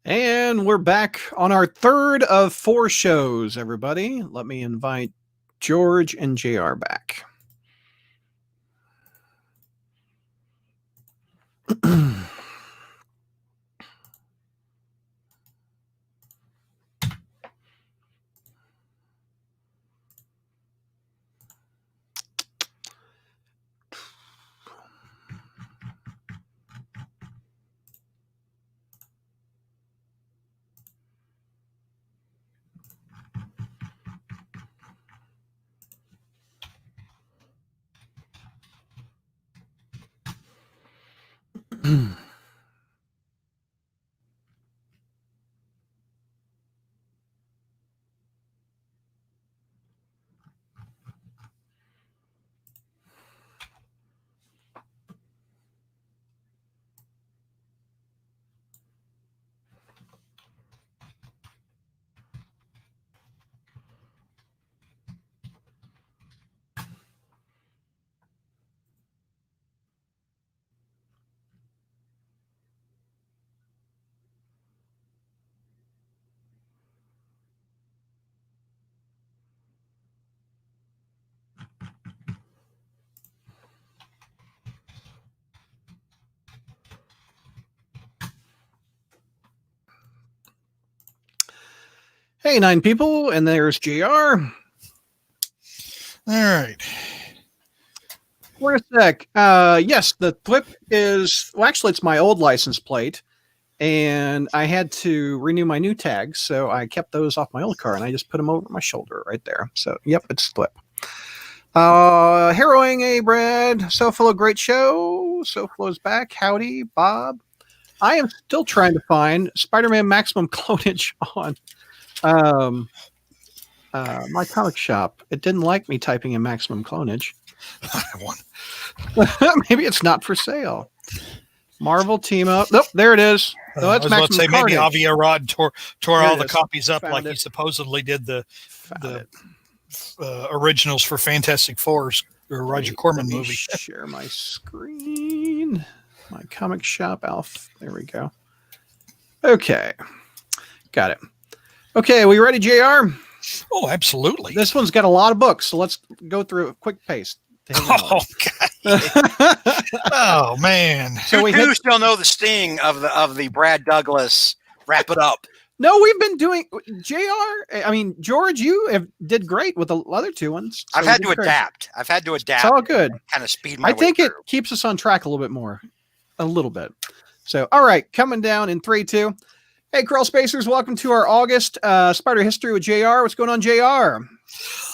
And we're back on our third of 4 shows, everybody. Let me invite George and JR back. Hey, 9 people, and there's JR. All right. Wait a sec. Yes, the flip is, well, actually, it's my old license plate, and I had to renew my new tags, so I kept those off my old car, and I just put them over my shoulder right there. So, yep, it's flip. Harrowing, Brad. SoFlo, great show. SoFlo's back. Howdy, Bob. I am still trying to find Spider-Man Maximum Cloneage on my comic shop. It didn't like me typing in Maximum Cloneage. Maybe it's not for sale. Marvel team up. Nope, there it is. No, that's I was about to say maybe Avi Arad tore all the copies up like he supposedly did the originals for Fantastic Four's or Roger Corman movie. Share my screen. My comic shop, Alf. There we go. Okay. Got it. Okay, we ready, JR? Oh, absolutely. This one's got a lot of books, so let's go through a quick pace. Oh, God. Oh, man. So we still know the sting of the Brad Douglas wrap it up. No, we've been doing George, you did great with the other 2 ones. So I've had to adapt. It's all good. Kind of speed my way think through. It keeps us on track a little bit more. A little bit. So, all right, coming down in 3, 2. Hey, Crawl Spacers, welcome to our August Spider History with JR. What's going on, JR?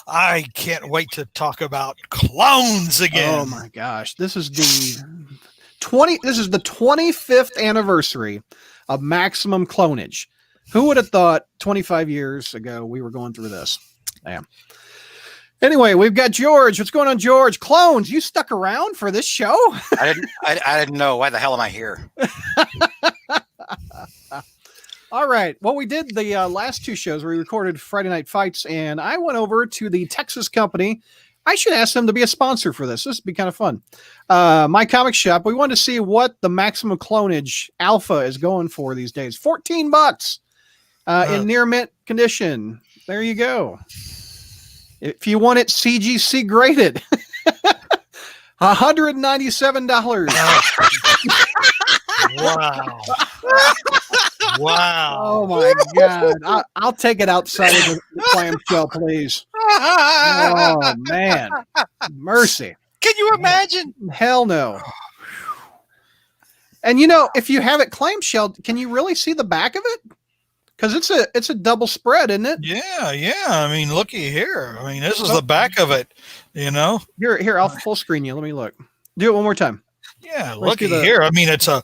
I can't wait to talk about clones again. Oh my gosh. This is the 25th anniversary of Maximum Cloneage. Who would have thought 25 years ago we were going through this? Damn. Anyway, we've got George. What's going on, George? Clones, you stuck around for this show? I didn't know. Why the hell am I here? All right. Well, we did the last 2 shows where we recorded Friday Night Fights, and I went over to the Texas company. I should ask them to be a sponsor for this. This would be kind of fun. My comic shop. We wanted to see what the Maximum Cloneage Alpha is going for these days. $14 in near mint condition. There you go. If you want it CGC graded, $197. Wow. Wow. Oh my God. I'll take it outside of the clamshell, please. Oh man. Mercy. Can you imagine? Hell no. And if you have it clamshell, can you really see the back of it? Because it's a double spread, isn't it? Yeah. I mean, looky here. I mean, this is the back of it, Here, I'll full screen you. Let me look. Do it one more time. Yeah, looky here. I mean, it's a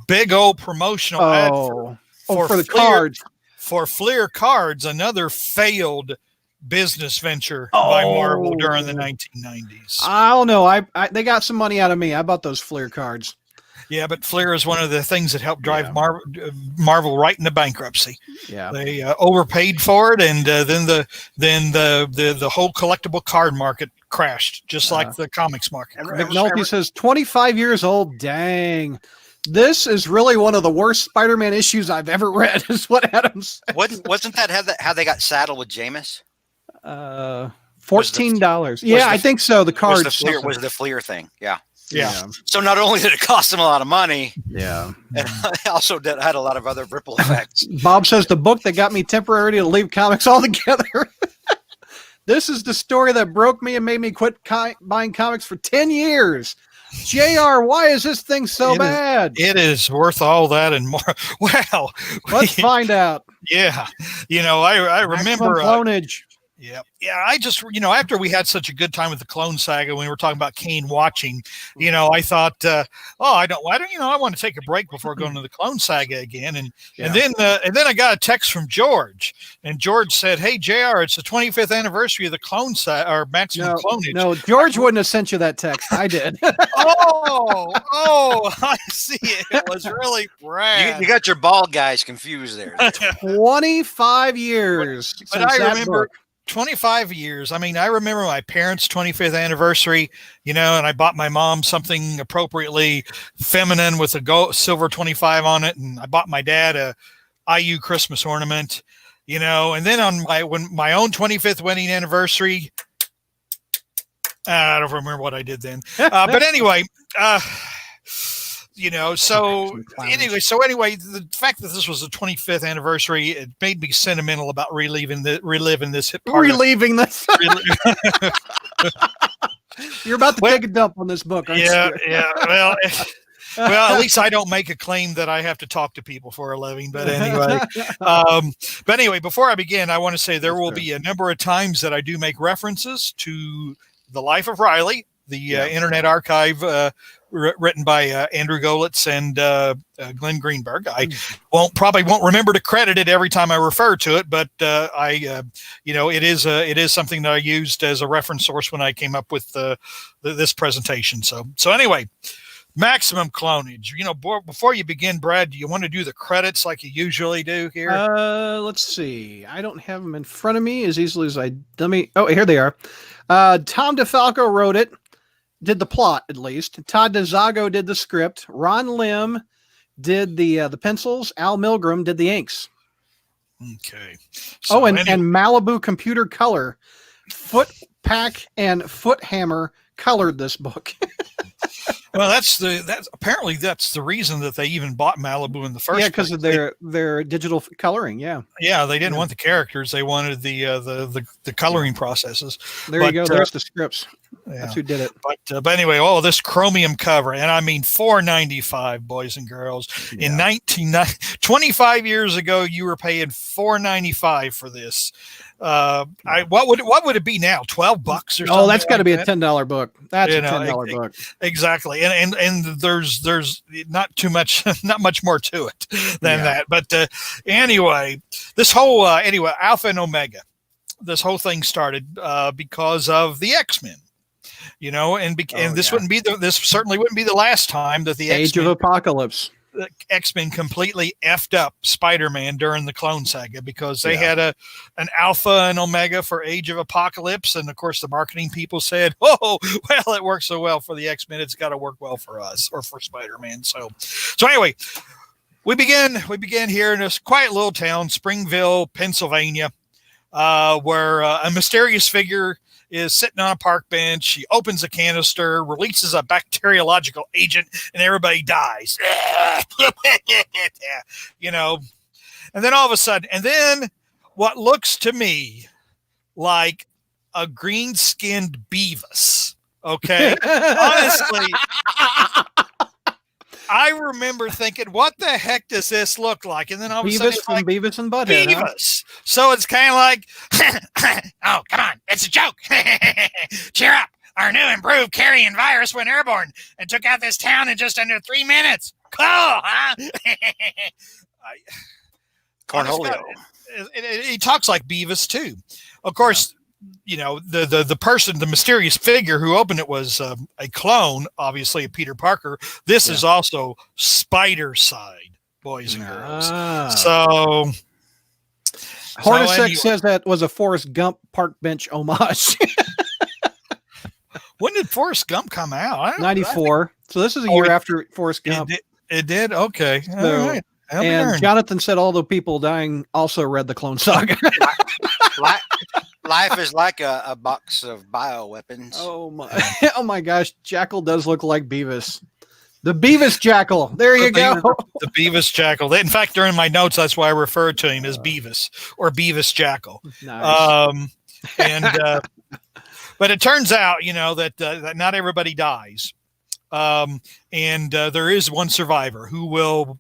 big old promotional ad for the cards. For Fleer Cards, another failed business venture by Marvel during the 1990s. I don't know. They got some money out of me. I bought those Fleer cards. Yeah, but Fleer is one of the things that helped drive Marvel right into bankruptcy. Yeah, they overpaid for it, and then the whole collectible card market crashed, just like the comics market. McNulty says 25 years old. Dang. This is really one of the worst Spider-Man issues I've ever read, is what Adam said. Wasn't that how they got saddled with Jameis? $14. Yeah, I think so. The cards was the Fleer thing. Yeah. Yeah. So not only did it cost them a lot of money, Yeah. it also had a lot of other ripple effects. Bob says the book that got me temporarily to leave comics altogether. This is the story that broke me and made me quit buying comics for 10 years. JR, why is this thing so bad? It is worth all that and more. Well, let's find out. Yeah. I remember Clonage. Yeah. I just, after we had such a good time with the Clone Saga, when we were talking about Kane watching, I thought, I want to take a break before going to the Clone Saga again. And then I got a text from George, and George said, "Hey, JR, it's the 25th anniversary of the Clone Saga or Maximum Cloneage." No, George wouldn't have sent you that text. I did. I see it. It was really Brad. You got your bald guys confused there. 25 years. But I remember. 25 years. I mean, I remember my parents' 25th anniversary, and I bought my mom something appropriately feminine with a silver 25 on it. And I bought my dad a IU Christmas ornament, and then on my own 25th wedding anniversary, I don't remember what I did then. But anyway, so anyway, the fact that this was the 25th anniversary, it made me sentimental about reliving this part. Reliving this. You're about to take a dump on this book, aren't you? Yeah. Well, at least I don't make a claim that I have to talk to people for a living. But anyway, before I begin, I want to say there will be a number of times that I do make references to The Life of Riley, the Internet Archive, written by Andrew Golitz and Glenn Greenberg. I probably won't remember to credit it every time I refer to it, but it is something that I used as a reference source when I came up with this presentation. So anyway, Maximum Cloneage. Before you begin, Brad, do you want to do the credits like you usually do here? Let's see. I don't have them in front of me as easily as Oh, here they are. Tom DeFalco wrote it. Did the plot, at least. Todd DeZago did the script. Ron Lim did the pencils. Al Milgram did the inks. Okay. So and Malibu Computer Color, Footpack and Foothammer colored this book. Well, that's apparently the reason that they even bought Malibu in the first place. Yeah, because of their digital coloring. Yeah. Yeah, they didn't want the characters; they wanted the coloring processes. There you go. There's the scripts. That's who did it. But anyway, this chromium cover, and I mean $4.95, boys and girls. Yeah. In 25 years ago, you were paying $4.95 for this. What would it be now? $12 or something? Oh, that's got to be a $10 book. That's a $10 book. Exactly. And there's not much more to it than that. But anyway, this whole Alpha and Omega, this whole thing started because of the X-Men. And this certainly wouldn't be the last time that the Age of Apocalypse. The X-Men completely effed up Spider-Man during the Clone Saga because they had an Alpha and Omega for Age of Apocalypse, and of course the marketing people said, "Oh, well, it works so well for the X-Men, it's got to work well for us or for Spider-Man." So anyway, we began here in this quiet little town, Springville, Pennsylvania, where a mysterious figure is sitting on a park bench. She opens a canister, releases a bacteriological agent, and everybody dies. And then all of a sudden, what looks to me like a green-skinned Beavis. Okay, honestly, I remember thinking, "What the heck does this look like?" And then all of a sudden, it's from like Beavis and Butthead. Beavis. Huh? So it's kind of like, "Oh, come on, it's a joke. Cheer up! Our new improved carrion virus went airborne and took out this town in just under 3 minutes. Cool, huh?" Cornholio. He talks like Beavis too. Of course, the person, the mysterious figure who opened it was a clone, obviously, of Peter Parker. This is also Spider Side, boys and girls. So Hornacek says that was a Forrest Gump park bench homage. When did Forrest Gump come out? 94. So this is a year after Forrest Gump. It did? Okay. All So, right. and Jonathan said all the people dying also read the Clone Saga. Life is like a box of bioweapons. Oh my! Oh my gosh! Jackal does look like Beavis. The Beavis Jackal. There you go. The Beavis Jackal. In fact, during my notes, that's why I referred to him as Beavis or Beavis Jackal. Nice. But it turns out, that not everybody dies. And there is one survivor who will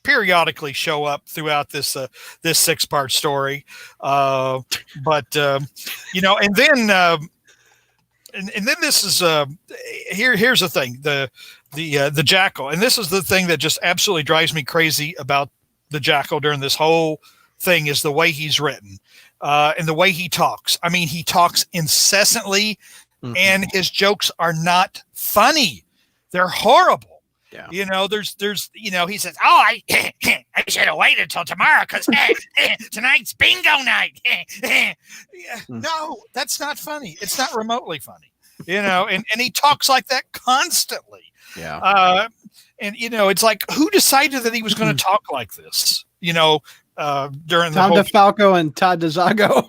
periodically show up throughout this 6-part story. And then this is here's the thing, the Jackal, and this is the thing that just absolutely drives me crazy about the Jackal during this whole thing, is the way he's written, and the way he talks. I mean, he talks incessantly, and his jokes are not funny. They're horrible. Yeah. There's he says, "Oh, I should have waited till tomorrow because tonight's bingo night." No, that's not funny. It's not remotely funny. And he talks like that constantly. Yeah. And it's like, who decided that he was going to talk like this? During the Tom whole DeFalco and Todd DeZago.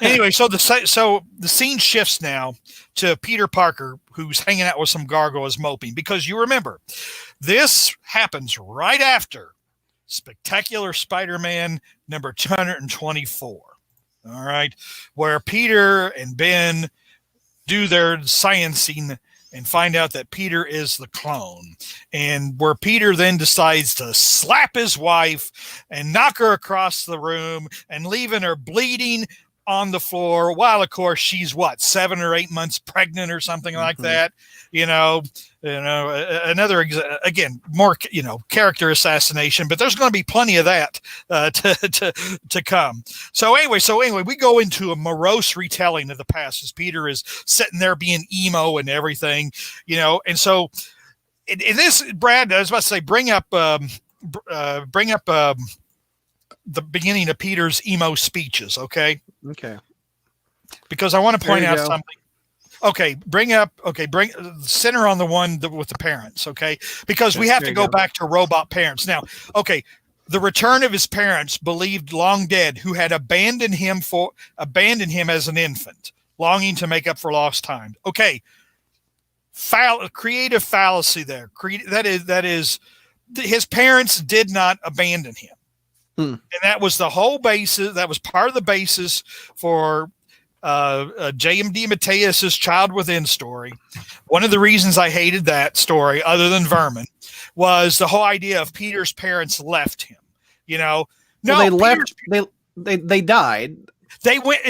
Anyway, so the scene shifts now to Peter Parker, who's hanging out with some gargoyles moping, because you remember this happens right after Spectacular Spider-Man number 224. All right, where Peter and Ben do their sciencing and find out that Peter is the clone, and where Peter then decides to slap his wife and knock her across the room and leaving her bleeding on the floor, while of course she's 7 or 8 months pregnant or something like that. Another again, more character assassination, but there's going to be plenty of that to come. So anyway, we go into a morose retelling of the past as Peter is sitting there being emo and everything, and so in this, Brad, I was about to say, bring up the beginning of Peter's emo speeches, okay? Okay. Because I want to point out something. Okay, bring center on the one with the parents, okay? Because we have to go back to robot parents. Now, okay, the return of his parents, believed long dead, who had abandoned him as an infant, longing to make up for lost time. Okay, creative fallacy there. That is, his parents did not abandon him. And that was the whole basis. That was part of the basis for J.M.D. Mateus's Child Within story. One of the reasons I hated that story, other than Vermin, was the whole idea of Peter's parents left him. They died. They went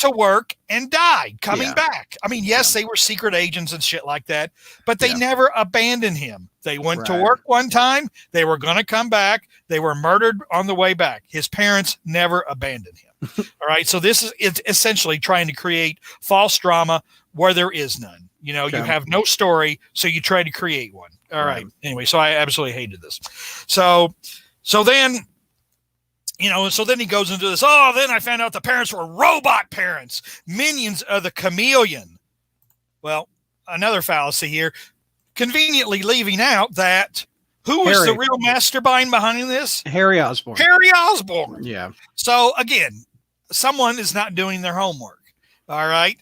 to work and died, coming back. I mean, yes, they were secret agents and shit like that, but they never abandoned him. They went to work one time. They were going to come back. They were murdered on the way back. His parents never abandoned him. All right. So it's essentially trying to create false drama where there is none. You have no story, so you try to create one. All right. Anyway, so I absolutely hated this. So then, so then he goes into this. Oh, then I found out the parents were robot parents, minions of the chameleon. Well, another fallacy here, conveniently leaving out that who was the real mastermind behind this? Harry Osborn. Harry Osborn. Yeah. So again, someone is not doing their homework. All right.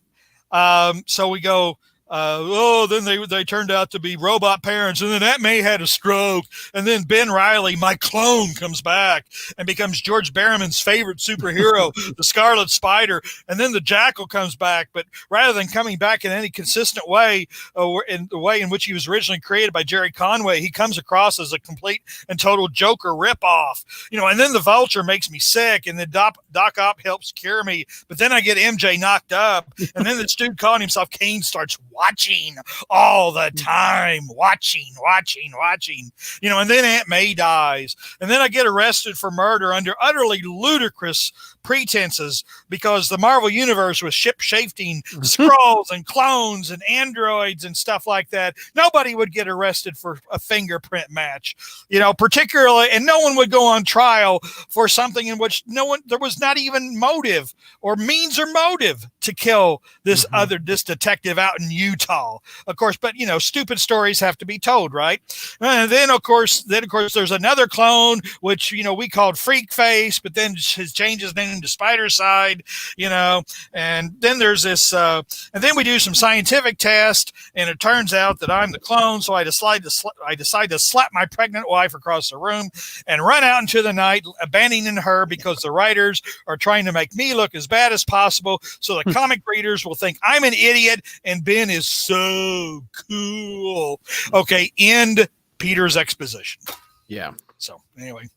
So we go, then they turned out to be robot parents, and then Aunt May had a stroke, and then Ben Reilly, my clone, comes back and becomes George Barrowman's favorite superhero, the Scarlet Spider, and then the Jackal comes back, but rather than coming back in any consistent way, in the way in which he was originally created by Jerry Conway, he comes across as a complete and total Joker ripoff, and then the Vulture makes me sick, and then Doc Ock helps cure me, but then I get MJ knocked up, and then this dude calling himself Kane starts watching all the time, watching, and then Aunt May dies, and then I get arrested for murder under utterly ludicrous pretenses because the Marvel Universe was ship-shifting Skrulls and clones and androids and stuff like that. Nobody would get arrested for a fingerprint match, particularly, and no one would go on trial for something in which there was not even motive or means or motive to kill this Mm-hmm. this detective out in Utah. Of course, but stupid stories have to be told, right? And then of course there's another clone which we called Freak Face, but then his changed his name to Spider Side, and then there's this and then we do some scientific test, and it turns out that I'm the clone, so I decide to slap my pregnant wife across the room and run out into the night, abandoning her because the writers are trying to make me look as bad as possible so the comic readers will think I'm an idiot and Ben is so cool. Okay, end Peter's exposition. Yeah. So anyway,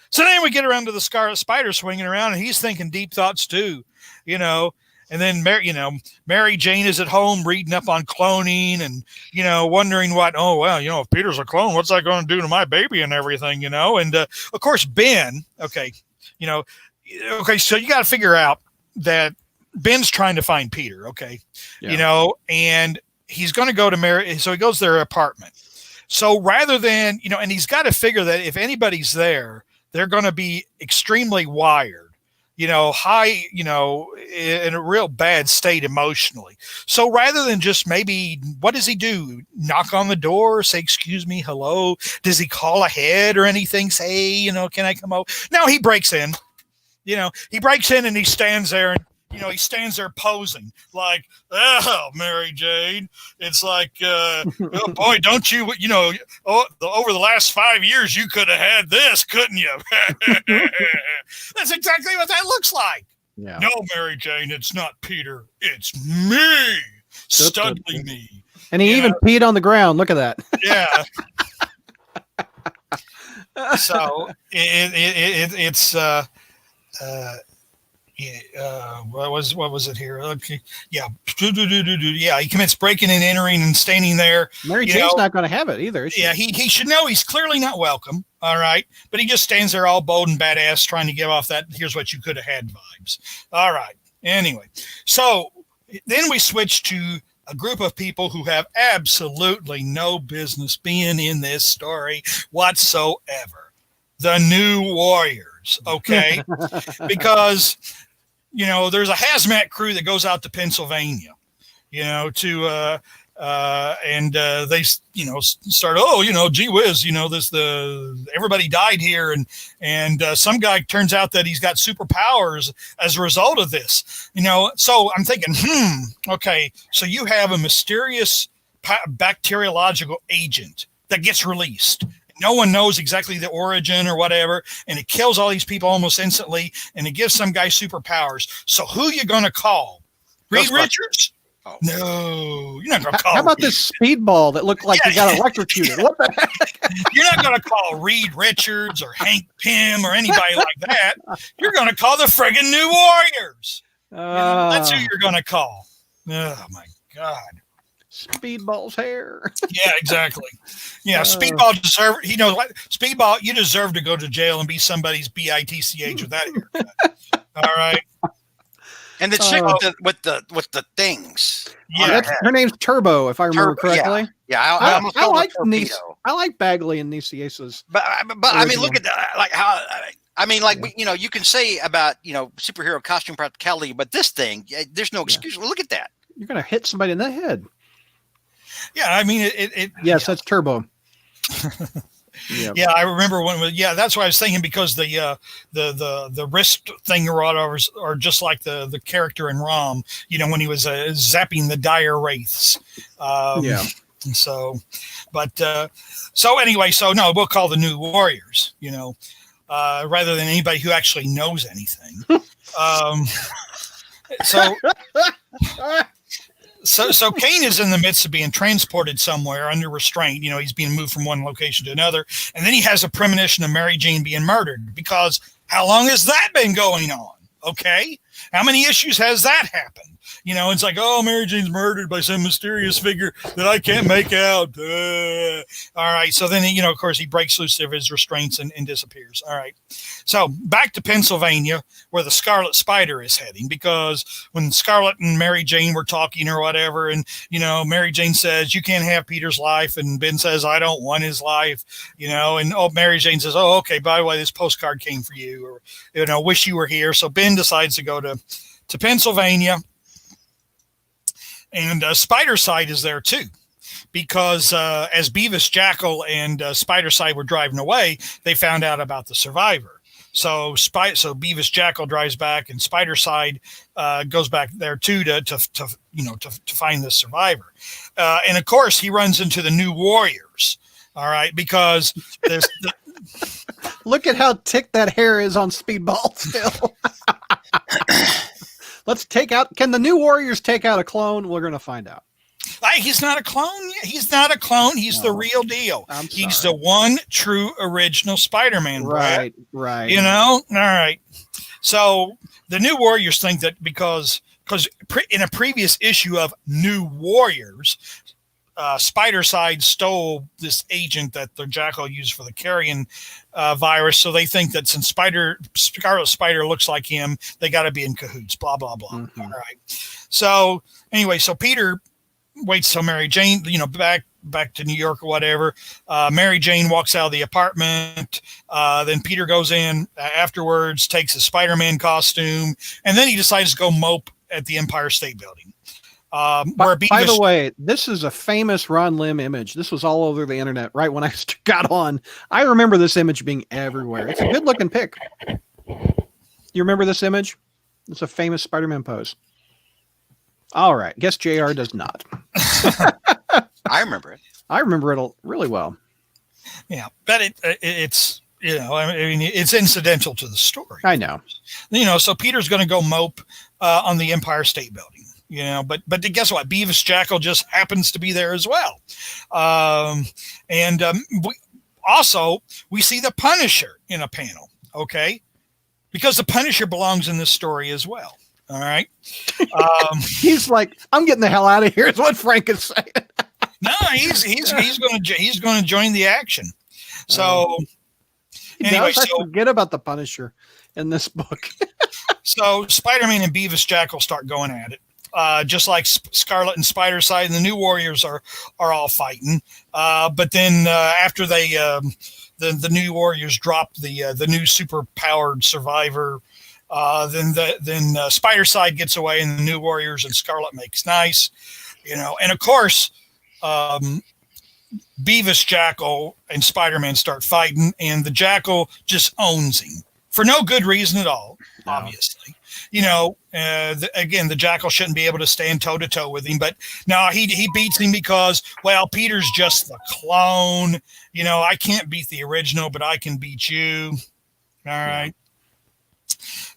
so then we get around to the Scarlet Spider swinging around, and he's thinking deep thoughts too, And then Mary Jane is at home reading up on cloning and wondering if Peter's a clone, what's that going to do to my baby and everything, And of course Ben, okay, so you got to figure out that Ben's trying to find Peter, okay, and he's going to go to Mary, so he goes to their apartment. So rather than and he's got to figure that if anybody's there, they're going to be extremely wired, high, in a real bad state emotionally. So rather than just maybe, what does he do? Knock on the door, say, excuse me, hello. Does he call ahead or anything? Say, can I come over? No, he breaks in, he breaks in and he stands there and, he stands there posing like, oh, Mary Jane. It's like, oh boy, don't you, over the last 5 years, you could have had this, couldn't you? That's exactly what that looks like. Yeah. No, Mary Jane, it's not Peter. It's me. Studley me. And he even peed on the ground. Look at that. Yeah. So it's what was it here? Okay. Yeah. Yeah. He commits breaking and entering and standing there. Mary Jane's not going to have it either. Is she? Yeah. He should know he's clearly not welcome. All right. But he just stands there all bold and badass trying to give off that here's what you could have had vibes. All right. Anyway. So then we switch to a group of people who have absolutely no business being in this story whatsoever. The New Warriors. Okay. Because there's a hazmat crew that goes out to Pennsylvania, to they start, gee whiz, everybody died here, and some guy turns out that he's got superpowers as a result of this, So I'm thinking, okay, so you have a mysterious bacteriological agent that gets released. No one knows exactly the origin or whatever, and it kills all these people almost instantly, and it gives some guy superpowers. So who you going to call? Reed Richards? Oh. No, you're not going to call. How about this speedball that looked like he got electrocuted? What the heck? You're not going to call Reed Richards or Hank Pym or anybody like that. You're going to call the friggin' New Warriors. That's who you're going to call. Oh, my God. Speedball's hair. Yeah, exactly. Yeah, Speedball deserve. Speedball, you deserve to go to jail and be somebody's bitch with that haircut. All right. And the chick with the things. Yeah, her name's Turbo, if I remember correctly. Yeah, I like I like Bagley and Niciasa's. But I mean, look at that. Like how. I mean, like you can say about superhero costume practicality, but this thing, there's no excuse. Well, look at that. You're gonna hit somebody in the head. Yeah, I mean it. Yes, that's Turbo. Yeah, I remember when. Yeah, that's what I was thinking because the wrist thing or whatever are just like the character in Rom. When he was zapping the dire wraiths. So, but so anyway, so no, we'll call the New Warriors. Rather than anybody who actually knows anything. So Kane is in the midst of being transported somewhere under restraint. He's being moved from one location to another. And then he has a premonition of Mary Jane being murdered because how long has that been going on? Okay. How many issues has that happened? It's like, oh, Mary Jane's murdered by some mysterious figure that I can't make out. All right. So then, of course, he breaks loose of his restraints and disappears. All right. So back to Pennsylvania where the Scarlet Spider is heading, because when Scarlet and Mary Jane were talking or whatever, and, Mary Jane says, you can't have Peter's life. And Ben says, I don't want his life, and Mary Jane says, oh, okay, by the way, this postcard came for you, or, wish you were here. So Ben decides to go to Pennsylvania. And Spider-Side is there too, because as Beavis, Jackal, and Spider-Side were driving away, they found out about the survivor. So Beavis, Jackal drives back, and Spider-Side goes back there too to find the survivor. And of course, he runs into the New Warriors. All right, because there's look at how thick that hair is on Speedball still. Let's take out. Can the New Warriors take out a clone? We're going to find out. He's not a clone. He's not a clone. He's the real deal. He's the one true original Spider-Man. Right, Brad. right. You know? All right. So the New Warriors think that because in a previous issue of New Warriors, Spider-Side stole this agent that the Jackal used for the carrion virus. So they think that since Scarlet Spider looks like him, they got to be in cahoots, blah, blah, blah. Mm-hmm. All right. So anyway, so Peter waits till Mary Jane, back to New York or whatever. Mary Jane walks out of the apartment. Then Peter goes in afterwards, takes his Spider-Man costume, and then he decides to go mope at the Empire State Building. By the way, this is a famous Ron Lim image. This was all over the internet right when I got on. I remember this image being everywhere. It's a good looking pic. You remember this image? It's a famous Spider-Man pose. All right. Guess JR does not. I remember it. I remember it really well. Yeah, but it's it's incidental to the story. I know. So Peter's going to go mope on the Empire State Building. But guess what? Beavis Jackal just happens to be there as well. We see the Punisher in a panel, okay? Because the Punisher belongs in this story as well. All right. He's like, I'm getting the hell out of here, is what Frank is saying. No, he's going to join the action. So anyway, I forget about the Punisher in this book. So Spider-Man and Beavis Jackal start going at it. Just like Scarlet and Spider-Side and the New Warriors are all fighting. But then after the New Warriors drop the new super-powered survivor, then Spider-Side gets away and the New Warriors and Scarlet makes nice. And of course, Beavis, Jackal, and Spider-Man start fighting, and the Jackal just owns him for no good reason at all, obviously. Again, the Jackal shouldn't be able to stand toe-to-toe with him, but no, he beats him because, well, Peter's just the clone. I can't beat the original, but I can beat you. All right.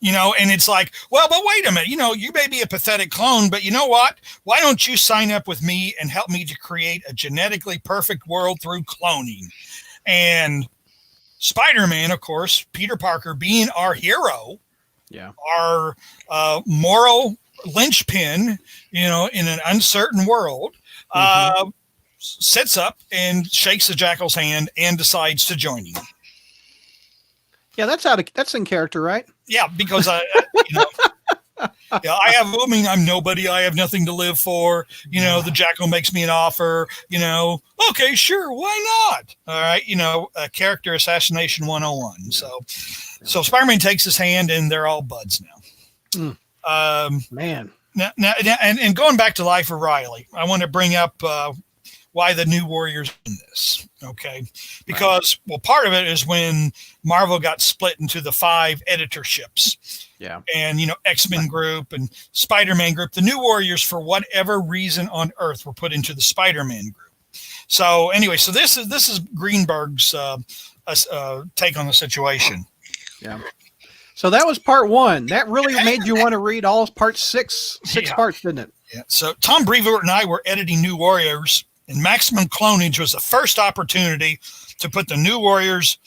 And it's like, well, but wait a minute, you may be a pathetic clone, but you know what? Why don't you sign up with me and help me to create a genetically perfect world through cloning? And Spider-Man, of course, Peter Parker being our hero, our moral linchpin, in an uncertain world, sits up and shakes the Jackal's hand and decides to join him. Yeah, that's in character, right? Yeah, because I I'm nobody. I have nothing to live for. The Jackal makes me an offer. Okay, sure, why not? All right, character assassination 101. So Spider-Man takes his hand, and they're all buds now. Man. Now, and going back to Life of Riley, I want to bring up why the New Warriors in this, okay? Because, well, part of it is when Marvel got split into the 5 editorships. Yeah. And, X-Men group and Spider-Man group. The New Warriors, for whatever reason on Earth, were put into the Spider-Man group. So, anyway, so this is Greenberg's take on the situation. Yeah. So that was part 1. That really made you want to read all part 6 parts, didn't it? Yeah. So Tom Brevoort and I were editing New Warriors, and Maximum Cloneage was the first opportunity to put the New Warriors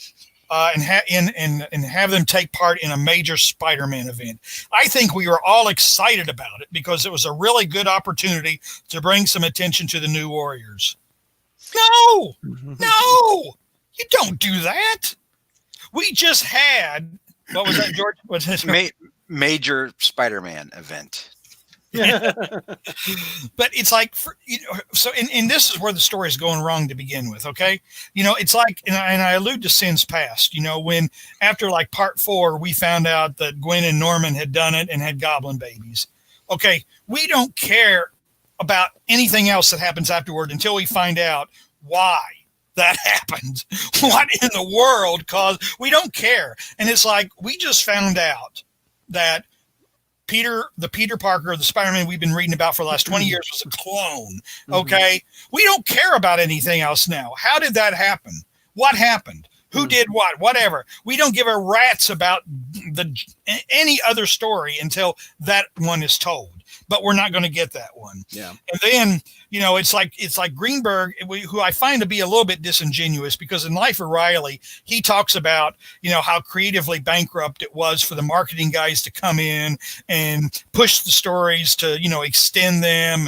and have them take part in a major Spider-Man event. I think we were all excited about it because it was a really good opportunity to bring some attention to the New Warriors. No, you don't do that. We just had, what was that, George? What's his major Spider-Man event. But it's like, and this is where the story is going wrong to begin with. Okay. It's like, and I allude to Sins Past, when after like part 4, we found out that Gwen and Norman had done it and had goblin babies. Okay. We don't care about anything else that happens afterward until we find out why that happened. What in the world caused? We don't care. And it's like, we just found out that the Peter Parker, the Spider-Man we've been reading about for the last 20 years was a clone. Okay. We don't care about anything else now. How did that happen? What happened? Who did what? Whatever. We don't give a rat's about any other story until that one is told. But we're not going to get that one. Yeah. And then, it's like Greenberg, who I find to be a little bit disingenuous, because in Life of Riley, he talks about, how creatively bankrupt it was for the marketing guys to come in and push the stories to, extend them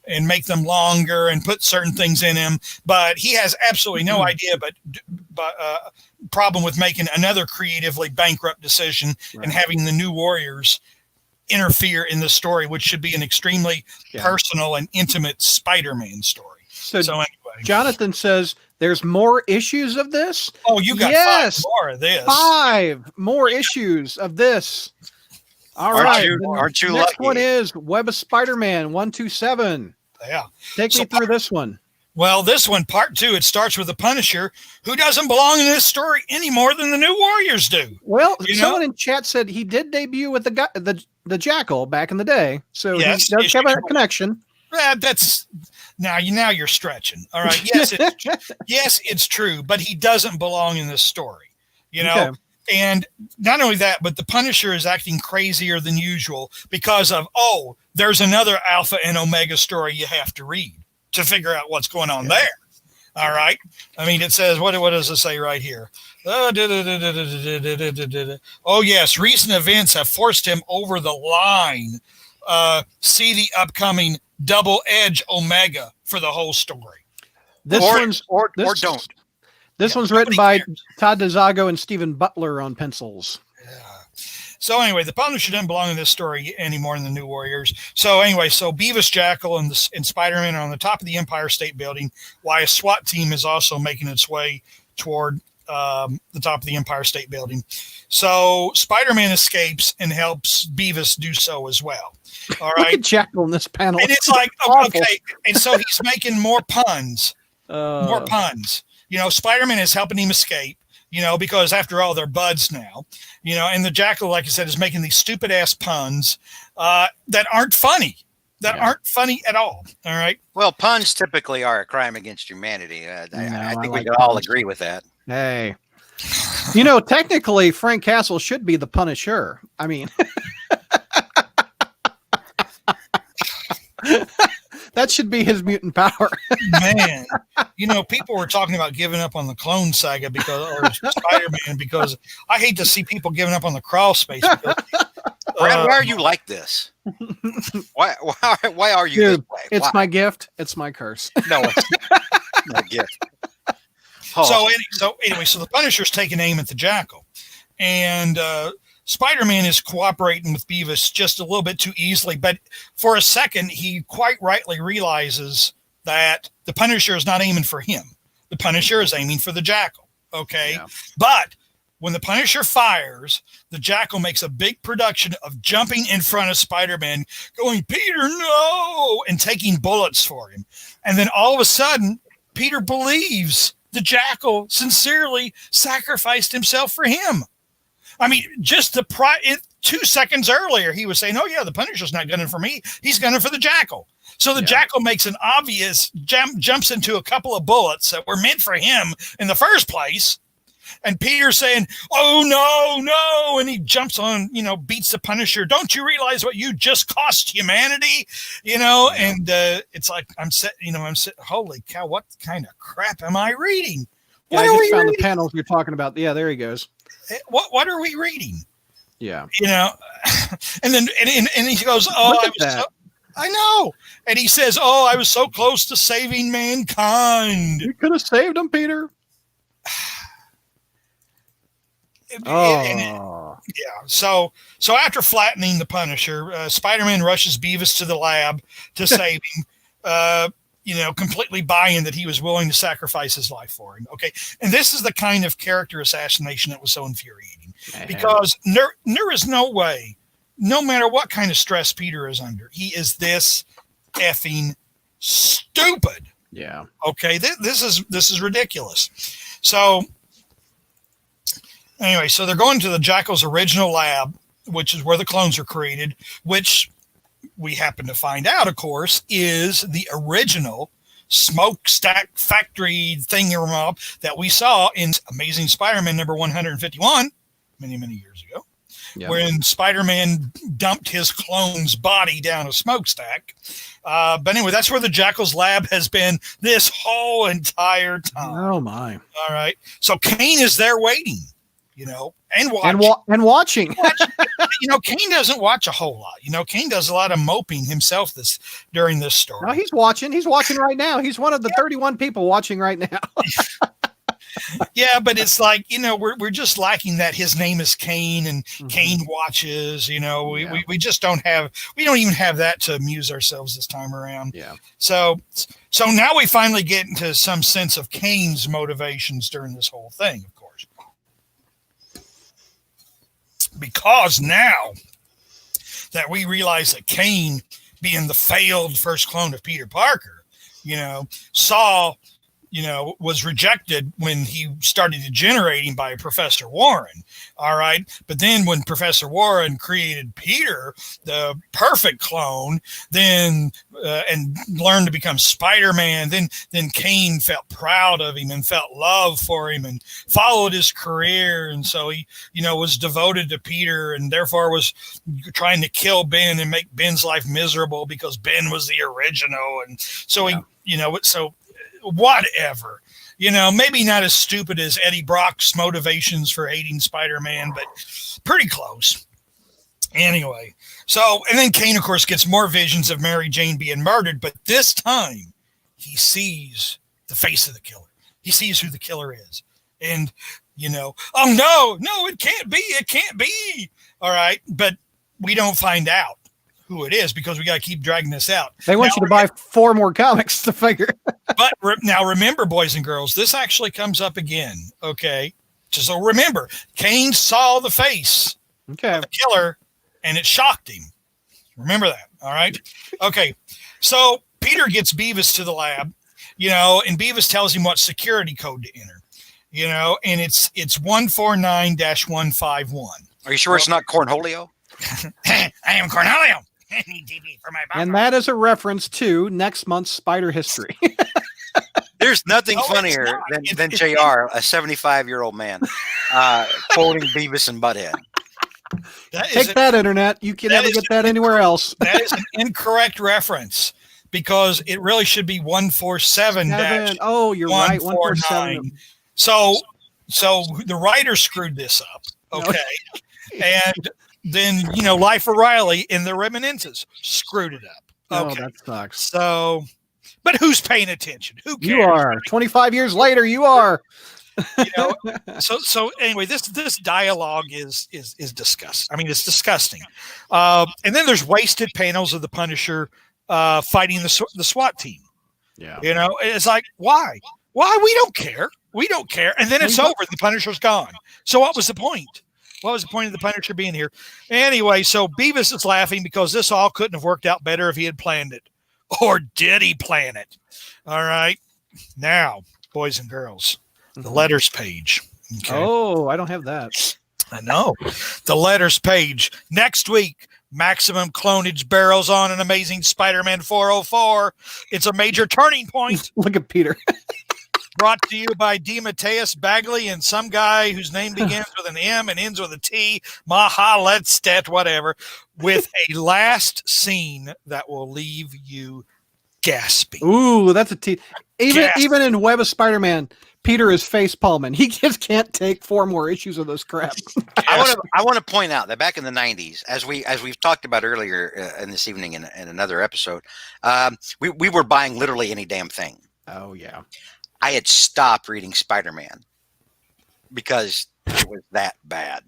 and make them longer and put certain things in them. But he has absolutely no idea, but problem with making another creatively bankrupt decision and having the New Warriors interfere in the story, which should be an extremely personal and intimate Spider-Man story. So anyway, Jonathan says there's more issues of this. Oh, you got 5 more of this. 5 more issues of this. All right. Aren't you Next lucky? one is Web of Spider-Man 127. Yeah. Take me through this one. Well, this one, part 2, it starts with the Punisher, who doesn't belong in this story any more than the New Warriors do. Well, someone in chat said he did debut with the Jackal back in the day, so he does have a connection. That's now you're stretching. All right, yes, it's true, but he doesn't belong in this story. Okay. And not only that, but the Punisher is acting crazier than usual because of there's another Alpha and Omega story you have to read to figure out what's going on there. All right. I mean, it says, what does it say right here? Oh, yes. Recent events have forced him over the line. See the upcoming Double Edge Omega for the whole story. This one's written by Todd DeZago and Stephen Butler on pencils. Yeah. So anyway, the Punisher doesn't belong in this story anymore in the New Warriors. So anyway, Beavis, Jackal, and Spider-Man are on the top of the Empire State Building, while a SWAT team is also making its way toward the top of the Empire State Building. So Spider-Man escapes and helps Beavis do so as well. All right. Look at Jackal in this panel. And it's like, okay. And so he's making more puns. Spider-Man is helping him escape. Because after all, they're buds now, and the Jackal, like I said, is making these stupid ass puns that aren't funny, aren't funny at all. All right. Well, puns typically are a crime against humanity. I think we can all agree with that. Hey, technically Frank Castle should be the Punisher. I mean, that should be his mutant power. Man, people were talking about giving up on the Clone Saga or Spider-Man, because I hate to see people giving up on the crawl space. Brad, why are you like this? Why are you Dude, this way? It's my gift. It's my curse. No, it's my gift. So the Punisher's taking aim at the Jackal, and Spider-Man is cooperating with Beavis just a little bit too easily, but for a second, he quite rightly realizes that the Punisher is not aiming for him. The Punisher is aiming for the Jackal, okay? Yeah. But when the Punisher fires, the Jackal makes a big production of jumping in front of Spider-Man, going, "Peter, no!" and taking bullets for him. And then all of a sudden, Peter believes the Jackal sincerely sacrificed himself for him. I mean, just 2 seconds earlier, he was saying, "Oh yeah, the Punisher's not gunning for me; he's gunning for the Jackal." So the Jackal makes an obvious jumps into a couple of bullets that were meant for him in the first place, and Peter's saying, "Oh no!" and he jumps on, beats the Punisher. "Don't you realize what you just cost humanity?" And it's like I'm holy cow, what kind of crap am I reading? Yeah, I just found the panels you're talking about. Yeah, there he goes. What are we reading? Yeah. And then and he goes, I know. And he says, I was so close to saving mankind. You could have saved him, Peter. So after flattening the Punisher, Spider-Man rushes Beavis to the lab to save him. Completely buying that he was willing to sacrifice his life for him. Okay. And this is the kind of character assassination that was so infuriating, because there is no way, no matter what kind of stress Peter is under, he is this effing stupid. Yeah. Okay, this is ridiculous. So anyway, so they're going to the Jackal's original lab, which is where the clones are created, which we happen to find out, of course, is the original smokestack factory thing that we saw in Amazing Spider-Man number 151 many, many years ago, when Spider-Man dumped his clone's body down a smokestack. But anyway, that's where the Jackal's lab has been this whole entire time. Oh, my. All right. So Kane is there waiting, and watching. And watching. Kane doesn't watch a whole lot. Kane does a lot of moping himself during this story. No, he's watching. He's watching right now. He's one of the 31 people watching right now. Yeah, but it's like, we're just lacking that his name is Kane and Kane watches, we just don't even have that to amuse ourselves this time around. Yeah. So now we finally get into some sense of Kane's motivations during this whole thing, of course. Because now that we realize that Kane, being the failed first clone of Peter Parker, was rejected when he started degenerating by Professor Warren. All right. But then when Professor Warren created Peter, the perfect clone, then and learned to become Spider-Man, then Kane felt proud of him and felt love for him and followed his career. And so he, was devoted to Peter and therefore was trying to kill Ben and make Ben's life miserable because Ben was the original. And so so whatever, maybe not as stupid as Eddie Brock's motivations for hating Spider-Man, but pretty close. Anyway, and then Kane, of course, gets more visions of Mary Jane being murdered, but this time he sees the face of the killer. He sees who the killer is. And, oh, no, it can't be. All right. But we don't find out who it is because we got to keep dragging this out. They want you to buy 4 more comics to figure. But now remember, boys and girls, this actually comes up again. Okay. Just so remember, Kane saw the face of the killer and it shocked him. Remember that. All right. Okay. So Peter gets Beavis to the lab, and Beavis tells him what security code to enter, and it's 149-151. Are you sure it's not Cornholio? I am Cornholio. And that is a reference to next month's Spider History. There's nothing funnier than JR, a 75-year-old man, quoting Beavis and Butthead. Take that, Internet. You can never get that anywhere else. That is an incorrect reference because it really should be 147. Oh, you're right. 147. So the writer screwed this up. Okay. And then, Life of Riley in the Reminiscences screwed it up. Okay. Oh, that sucks. So, but who's paying attention? Who cares? You are. 25 years later, you are. So anyway, this dialogue is disgusting. I mean, it's disgusting. And then there's wasted panels of the Punisher fighting the SWAT team. Yeah. It's like, why? We don't care. We don't care. And then it's over. The Punisher's gone. So what was the point? What was the point of the Punisher being here? Anyway, so Beavis is laughing because this all couldn't have worked out better if he had planned it. Or did he plan it? All right. Now, boys and girls, the letters page. Okay. Oh, I don't have that. I know. The letters page. Next week, Maximum Cloneage barrels on an Amazing Spider-Man 404. It's a major turning point. Look at Peter. Brought to you by DeMatteis Bagley and some guy whose name begins with an M and ends with a T, Mahaletstedt, whatever, with a last scene that will leave you gasping. Ooh, that's a T. Even in Web of Spider-Man, Peter is face palming. He just can't take 4 more issues of this crap. I want to point out that back in the 90s, as we've talked about earlier in this evening in another episode, we were buying literally any damn thing. Oh yeah. I had stopped reading Spider-Man because it was that bad.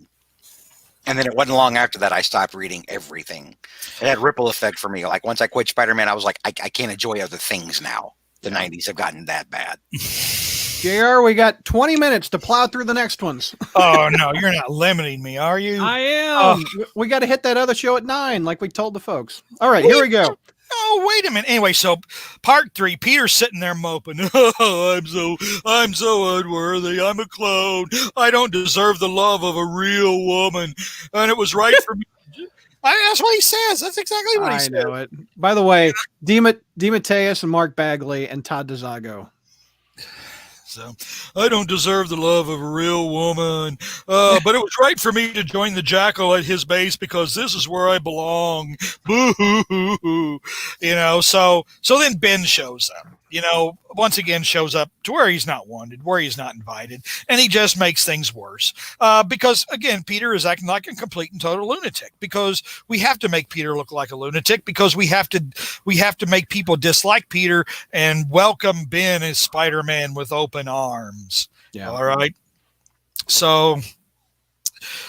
And then it wasn't long after that I stopped reading everything. It had ripple effect for me. Like once I quit Spider-Man, I was like, I can't enjoy other things now. The 90s have gotten that bad. JR, we got 20 minutes to plow through the next ones. Oh, no, you're not limiting me, are you? I am. We got to hit that other show at 9, like we told the folks. All right, here we go. Oh, wait a minute. Anyway, so part 3, Peter's sitting there moping. Oh, I'm so unworthy. I'm a clone. I don't deserve the love of a real woman. And it was right for me. That's what he says. That's exactly what he says. I know it. By the way, DeMatteis and Mark Bagley and Todd DeZago. So I don't deserve the love of a real woman, but it was right for me to join the Jackal at his base because this is where I belong. Boo hoo hoo hoo. So then Ben shows up. Once again shows up to where he's not wanted, where he's not invited, and he just makes things worse. Because again, Peter is acting like a complete and total lunatic. Because we have to make Peter look like a lunatic. Because we have to make people dislike Peter and welcome Ben as Spider-Man with open arms. Yeah. All right. So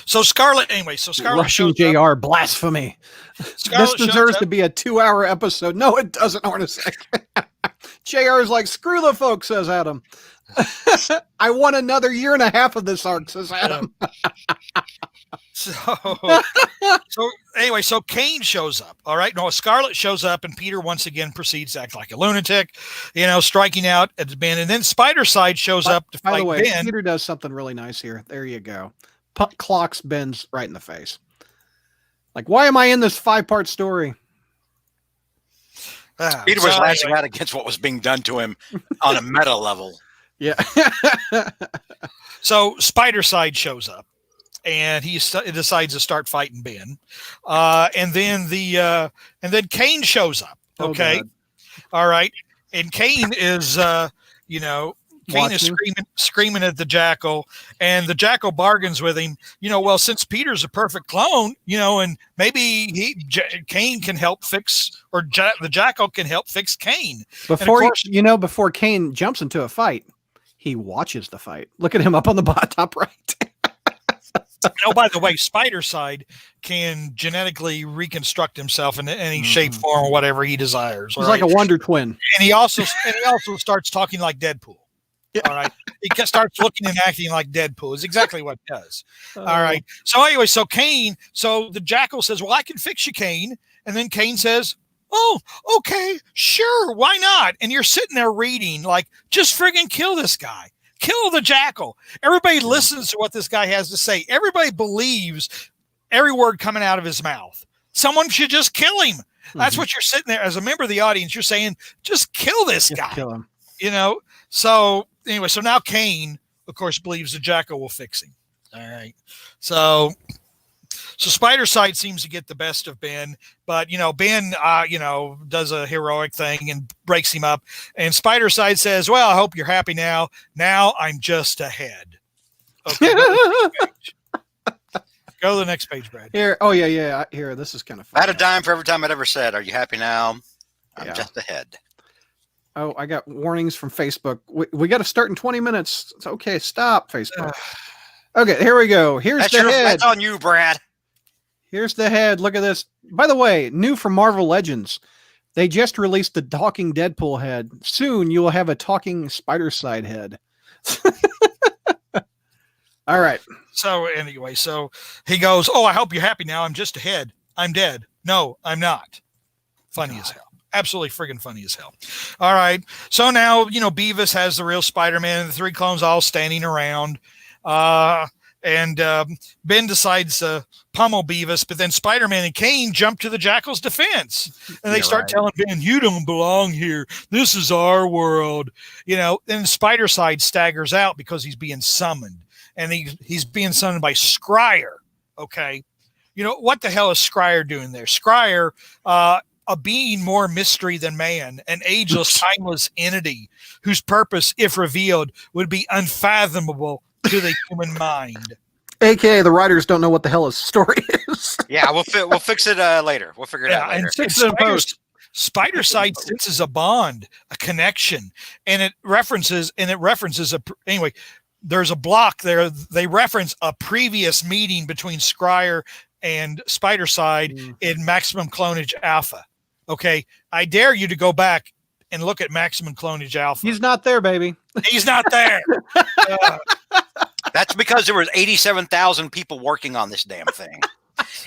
Scarlet. Anyway, so Scarlet. Rushing Jr. Blasphemy. Scarlet this deserves to be a 2-hour episode. No, it doesn't. Hornacek. JR is like, screw the folks, says Adam. I want another 1.5 years of this arc, says Adam. So Kane shows up. All right. No, Scarlet shows up, and Peter once again proceeds to act like a lunatic, striking out at Ben. And then Spider-Side shows up to fight Ben. By the way, Ben. Peter does something really nice here. There you go. Clocks Ben's right in the face. Like, why am I in this 5-part story? Peter was lashing out against what was being done to him on a meta level. Yeah. So Spider-Side shows up, and he decides to start fighting Ben, and then Kane shows up. Okay, all right, and Kane is Kane is screaming at the Jackal, and the Jackal bargains with him. Well, since Peter's a perfect clone, and maybe Kane can help fix, or the Jackal can help fix Kane. Before Kane jumps into a fight, he watches the fight. Look at him up on the top right. By the way, Spider-Side can genetically reconstruct himself in any shape, form, or whatever he desires. He's like a Wonder Twin, and he also starts talking like Deadpool. Yeah. All right. He starts looking and acting like Deadpool is exactly what he does. All right. So anyway, so the Jackal says, well, I can fix you, Kane. And then Kane says, oh, okay, sure. Why not? And you're sitting there reading like, just friggin' kill this guy. Kill the Jackal. Everybody listens to what this guy has to say. Everybody believes every word coming out of his mouth. Someone should just kill him. That's what you're sitting there as a member of the audience. You're saying, just kill this guy. Kill him. So anyway, so now Kane, of course, believes the Jackal will fix him. All right. So Spider-Side seems to get the best of Ben, but Ben does a heroic thing and breaks him up. And Spider-Side says, well, I hope you're happy now. Now I'm just ahead. Okay. Go to the next page, Brad. Here. Oh yeah. Here, this is kind of fun. I had a dime for every time I'd ever said, are you happy now? I'm just ahead. Oh, I got warnings from Facebook. We got to start in 20 minutes. It's okay. Stop, Facebook. Okay, here we go. Here's the head. That's on you, Brad. Here's the head. Look at this. By the way, new from Marvel Legends. They just released the talking Deadpool head. Soon you will have a talking Spider-Side head. All right. So anyway, so he goes, oh, I hope you're happy now. I'm just ahead. I'm dead. No, I'm not. Funny as hell. Absolutely friggin' funny as hell. All right. So now, Beavis has the real Spider-Man and the 3 clones all standing around. And Ben decides to pummel Beavis, but then Spider-Man and Kane jump to the Jackal's defense. And they start telling Ben, you don't belong here. This is our world. Then Spider-Side staggers out because he's being summoned. And he's being summoned by Scryer. Okay. What the hell is Scryer doing there? Scryer, a being more mystery than man, an ageless, timeless entity whose purpose, if revealed, would be unfathomable to the human mind. AKA the writers don't know what the hell his story is. Yeah, we'll fix it later. We'll figure it out later. And Spider-Side senses a bond, a connection, and it references anyway. There's a block there. They reference a previous meeting between Scryer and Spider-Side in Maximum Cloneage Alpha. Okay, I dare you to go back and look at Maximum Cloneage Alpha. He's not there, baby. He's not there. That's because there was 87,000 people working on this damn thing.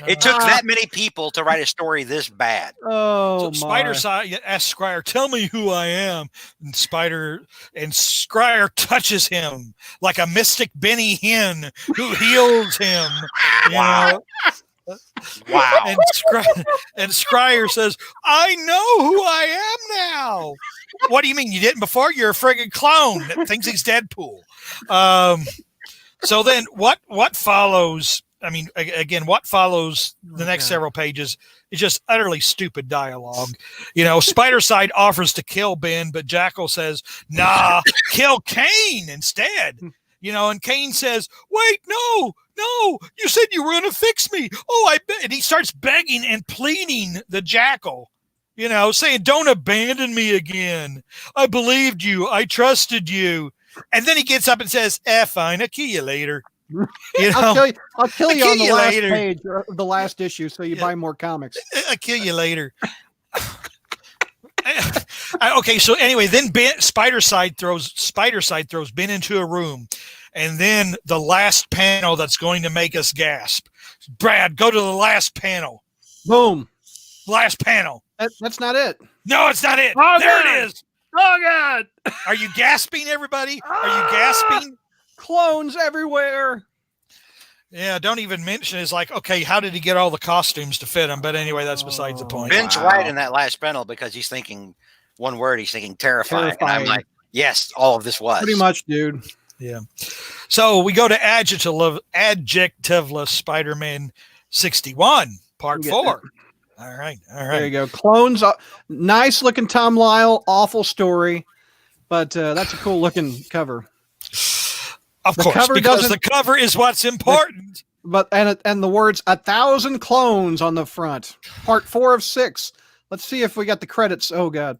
It took that many people to write a story this bad. Oh, So my. Spider asks Scryer, "Tell me who I am." And Scryer touches him like a mystic Benny Hinn who heals him. You Wow. know? Wow. And Scryer says, "I know who I am now." What do you mean you didn't before? You're a friggin' clone that thinks he's Deadpool. So then what follows? I mean, again, what follows the next several pages is just utterly stupid dialogue. You know, Spider-Side offers to kill Ben, but Jackal says, "Nah, kill Kane instead." You know, and Kane says, "Wait, no, you said you were going to fix me. Oh, I bet." And he starts begging and pleading the Jackal, you know, saying, "Don't abandon me again. I believed you. I trusted you." And then he gets up and says, "Fine, I'll kill you later." You know, I'll kill you on the last later. page of the last issue, so you buy more comics. I'll kill you later. Okay, so anyway, then Spider-Side throws Ben into a room, and then the last panel that's going to make us gasp. Brad, go to the last panel. Boom. Last panel. That's not it. No, it's not it. Oh, there God. it is. Oh, God. Are you gasping, everybody? Are you gasping? Clones everywhere. Yeah, don't even mention it's like, okay, how did he get all the costumes to fit him? But anyway, that's besides the point. Ben's right in that last panel because he's thinking one word. He's thinking terrifying. And I'm like, yes, all of this was. Pretty much, dude. Yeah. So we go to Adjectiveless Spider-Man 61, Part 4. All right. There you go. Clones. Nice looking Tom Lyle. Awful story. But that's a cool looking cover. Of course, because the cover is what's important. But and the words 1,000 clones on the front. Part 4 of 6. Let's see if we got the credits. Oh, God.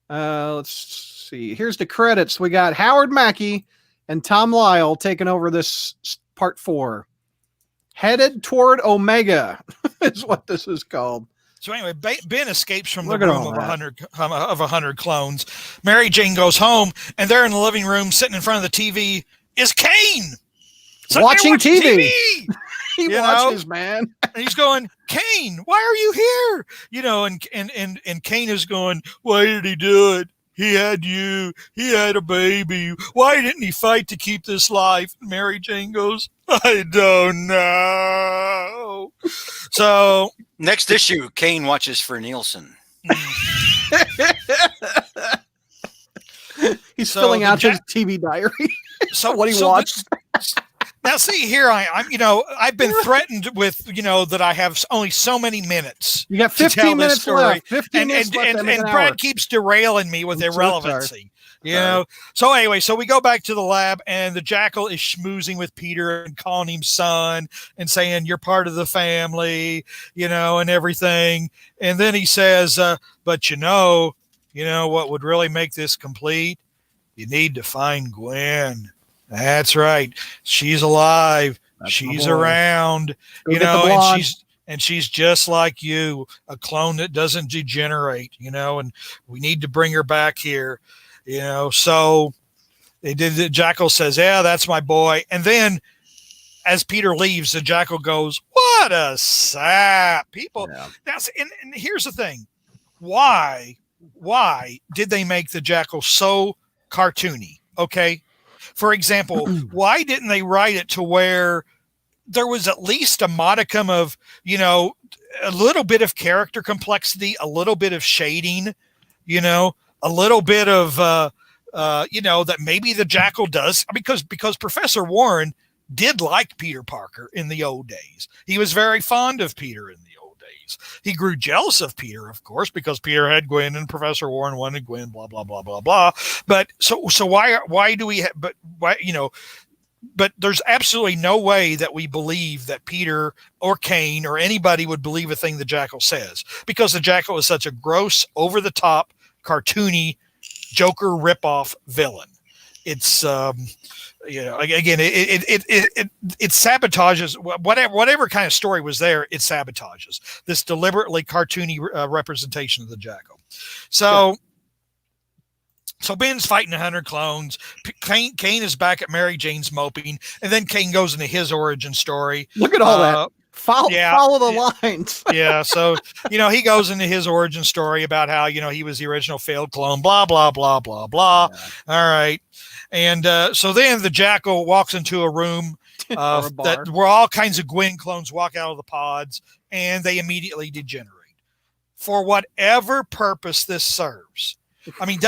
Let's see. Here's the credits. We got Howard Mackey and Tom Lyle taking over this Part 4. Headed toward Omega is what this is called. So anyway, Ben escapes from the room of 100 clones. Mary Jane goes home, and there in the living room, sitting in front of the TV, is Kane. Watching TV. He You watches, know? man. And he's going, "Kane, why are you here?" You know, and Kane is going, "Why did he do it? He had you. He had a baby. Why didn't he fight to keep this life?" And Mary Jane goes, "I don't know." So next issue, Kane watches for Nielsen. He's filling out his TV diary. So what he watched. Now, see here, I'm. You know, I've been threatened with, you know, that I have only so many minutes. You got 15 minutes left. 15 minutes left. And Brad keeps derailing me with irrelevancy. You know. So anyway, so we go back to the lab, and the Jackal is schmoozing with Peter and calling him son and saying, "You're part of the family," you know, and everything. And then he says, "But you know what would really make this complete? You need to find Gwen." That's right. She's alive. She's around. You know, and she's just like you, a clone that doesn't degenerate, you know, and we need to bring her back here, you know. So they did. The Jackal says, "Yeah, that's my boy." And then as Peter leaves, the Jackal goes, "What a sap." People. Yeah. Now, and here's the thing. Why did they make the Jackal so cartoony? Okay. For example, why didn't they write it to where there was at least a modicum of, you know, a little bit of character complexity, a little bit of shading, you know, a little bit of, you know, that maybe the Jackal does, because Professor Warren did like Peter Parker in the old days. He was very fond of Peter in the old days. He grew jealous of Peter, of course, because Peter had Gwen and Professor Warren wanted Gwen, blah, blah, blah, blah, blah. But so why do we, but why, you know, but there's absolutely no way that we believe that Peter or Kane or anybody would believe a thing the Jackal says, because the Jackal is such a gross, over the top, cartoony Joker ripoff villain. It's, you know, again, it sabotages whatever kind of story was there. It sabotages this deliberately cartoony representation of the Jackal. So Ben's fighting 100 clones. Kane is back at Mary Jane's moping, and then Kane goes into his origin story. Look at all that. Follow the Yeah. lines. Yeah. So, he goes into his origin story about how, he was the original failed clone, blah, blah, blah, blah, blah. Yeah. All right. And so then the Jackal walks into a room Or a bar. where all kinds of Gwen clones walk out of the pods, and they immediately degenerate for whatever purpose this serves. I mean,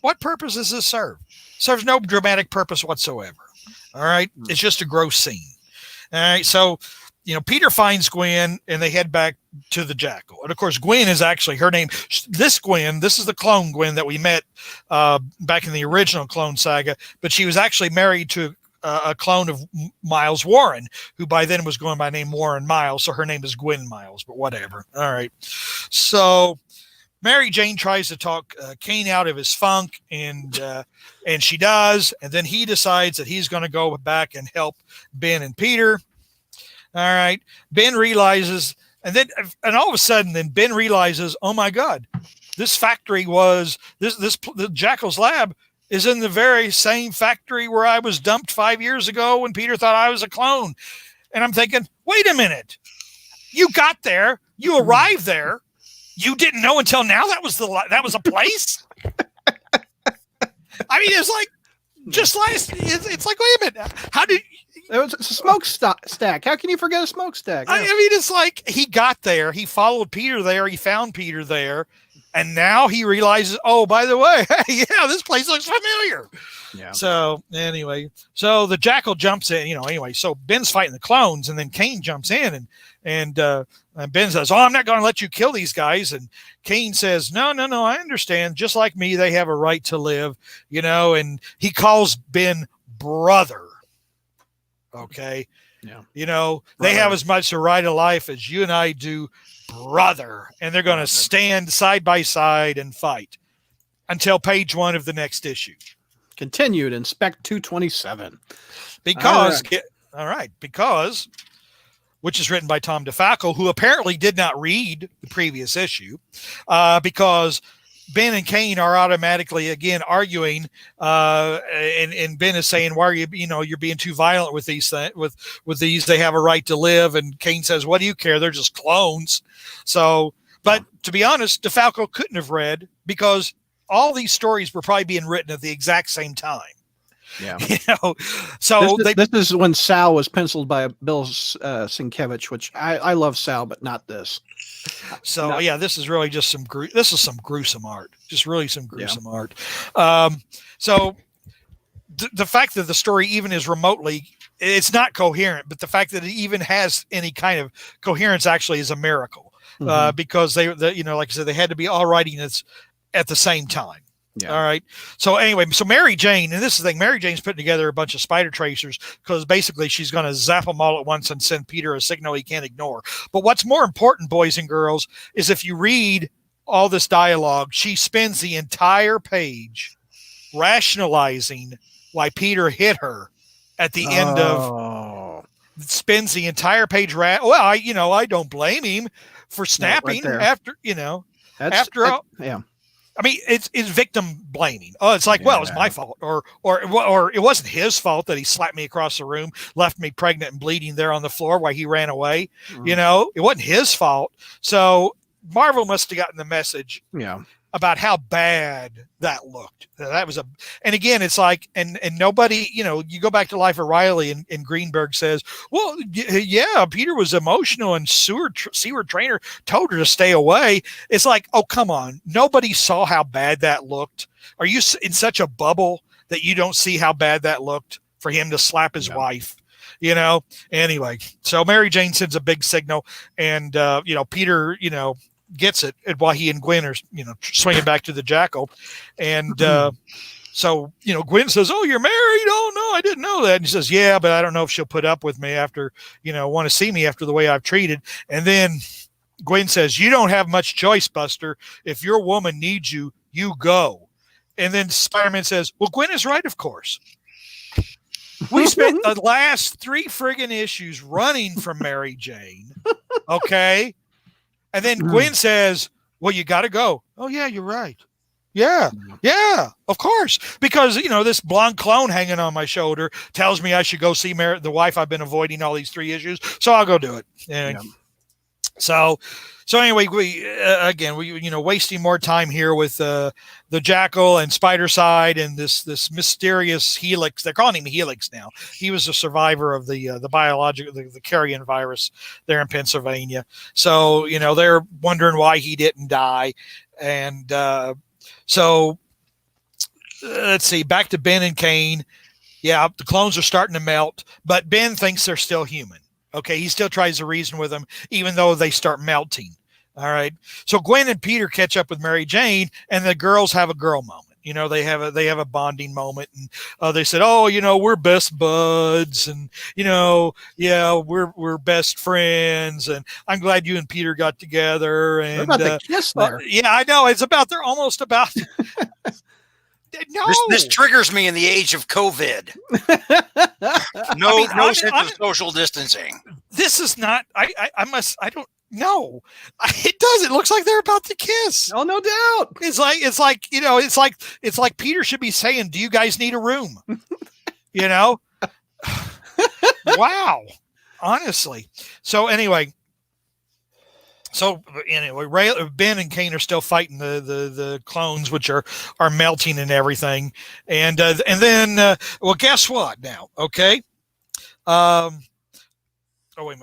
what purpose does this serve? Serves no dramatic purpose whatsoever. All right. It's just a gross scene. All right. So, Peter finds Gwen and they head back to the Jackal. And of course, Gwen is actually her name. This Gwen, this is the clone Gwen that we met back in the original Clone Saga, but she was actually married to a clone of Miles Warren, who by then was going by name Warren Miles. So her name is Gwen Miles, but whatever. All right. So Mary Jane tries to talk Kane out of his funk, and she does. And then he decides that he's going to go back and help Ben and Peter. All right. Ben realizes, and all of a sudden, then Ben realizes, oh my God, this factory was the Jackal's lab is in the very same factory where I was dumped 5 years ago when Peter thought I was a clone. And I'm thinking, wait a minute, you got there, you arrived there, you didn't know until now that was a place. I mean, it's like it's like, wait a minute, how did? It was a smokestack. How can you forget a smokestack? I mean, it's like he got there, he followed Peter there, he found Peter there, and now he realizes, oh, by the way, hey, yeah, this place looks familiar. Yeah. So anyway, so the Jackal jumps in, anyway, so Ben's fighting the clones, and then Kane jumps in and Ben says, oh, I'm not going to let you kill these guys. And Kane says, no, I understand. Just like me, they have a right to live, and he calls Ben brother. Okay. Yeah. They have as much a right of life as you and I do, brother. And they're going to stand side by side and fight until page 1 of the next issue. Continued in Spec 227. Because, which is written by Tom DeFalco, who apparently did not read the previous issue, because Ben and Kane are automatically again arguing, and Ben is saying, "Why are you're being too violent with these with these? They have a right to live." And Kane says, "What do you care? They're just clones." So, but to be honest, DeFalco couldn't have read because all these stories were probably being written at the exact same time. Yeah. So this is when Sal was penciled by Bill Sienkiewicz, which I love Sal, but not this. So this is really just some gruesome art, just really some gruesome art. So the fact that the story even is remotely, it's not coherent, but the fact that it even has any kind of coherence actually is a miracle, because they like I said, they had to be all writing this at the same time. Yeah. All right. So anyway, so Mary Jane, and this is the thing, Mary Jane's putting together a bunch of spider tracers because basically she's going to zap them all at once and send Peter a signal he can't ignore. But what's more important, boys and girls, is if you read all this dialogue, she spends the entire page rationalizing why Peter hit her at the end of, spends the entire page. I don't blame him for snapping after. I mean, it's victim blaming. Oh, it's like, well, it's my fault, or it wasn't his fault that he slapped me across the room, left me pregnant and bleeding there on the floor while he ran away. It wasn't his fault. So Marvel must have gotten the message about how bad that looked. And again, it's like, and nobody, you go back to Life of Riley and Greenberg says, well, yeah, Peter was emotional and Seward Trainer told her to stay away. It's like, oh, come on. Nobody saw how bad that looked. Are you in such a bubble that you don't see how bad that looked for him to slap his wife? Anyway, so Mary Jane sends a big signal, and, Peter, gets it while he and Gwen are, swinging back to the Jackal. And so, Gwen says, oh, you're married? Oh, no, I didn't know that. And he says, yeah, but I don't know if she'll put up with me after, want to see me after the way I've treated. And then Gwen says, you don't have much choice, Buster. If your woman needs you, you go. And then Spider-Man says, well, Gwen is right, of course. We spent the last 3 friggin' issues running from Mary Jane. Okay. And then Gwen says, well, you got to go. Oh, yeah, you're right. Yeah, yeah, of course. Because, this blonde clone hanging on my shoulder tells me I should go see the wife I've been avoiding all these 3 issues. So I'll go do it. Yeah. So anyway, we wasting more time here with the Jackal and Spider-Side and this mysterious Helix. They're calling him Helix now. He was a survivor of the biological, the carrion virus there in Pennsylvania. So, they're wondering why he didn't die. And so let's see, back to Ben and Kane. Yeah, the clones are starting to melt, but Ben thinks they're still human. Okay, he still tries to reason with them, even though they start melting. All right. So Gwen and Peter catch up with Mary Jane, and the girls have a girl moment. They have a bonding moment, and they said, "Oh, we're best buds, and we're best friends, and I'm glad you and Peter got together." And about the kiss there. Yeah, I know. It's about they're almost about. No, this triggers me in the age of COVID. No sense of social distancing. This is not. I don't know. It does. It looks like they're about to kiss. Oh, no doubt. It's like Peter should be saying, "Do you guys need a room?" Wow. Honestly. So anyway. Ben and Kane are still fighting the clones, which are melting and everything, and then guess what now? Okay, wait a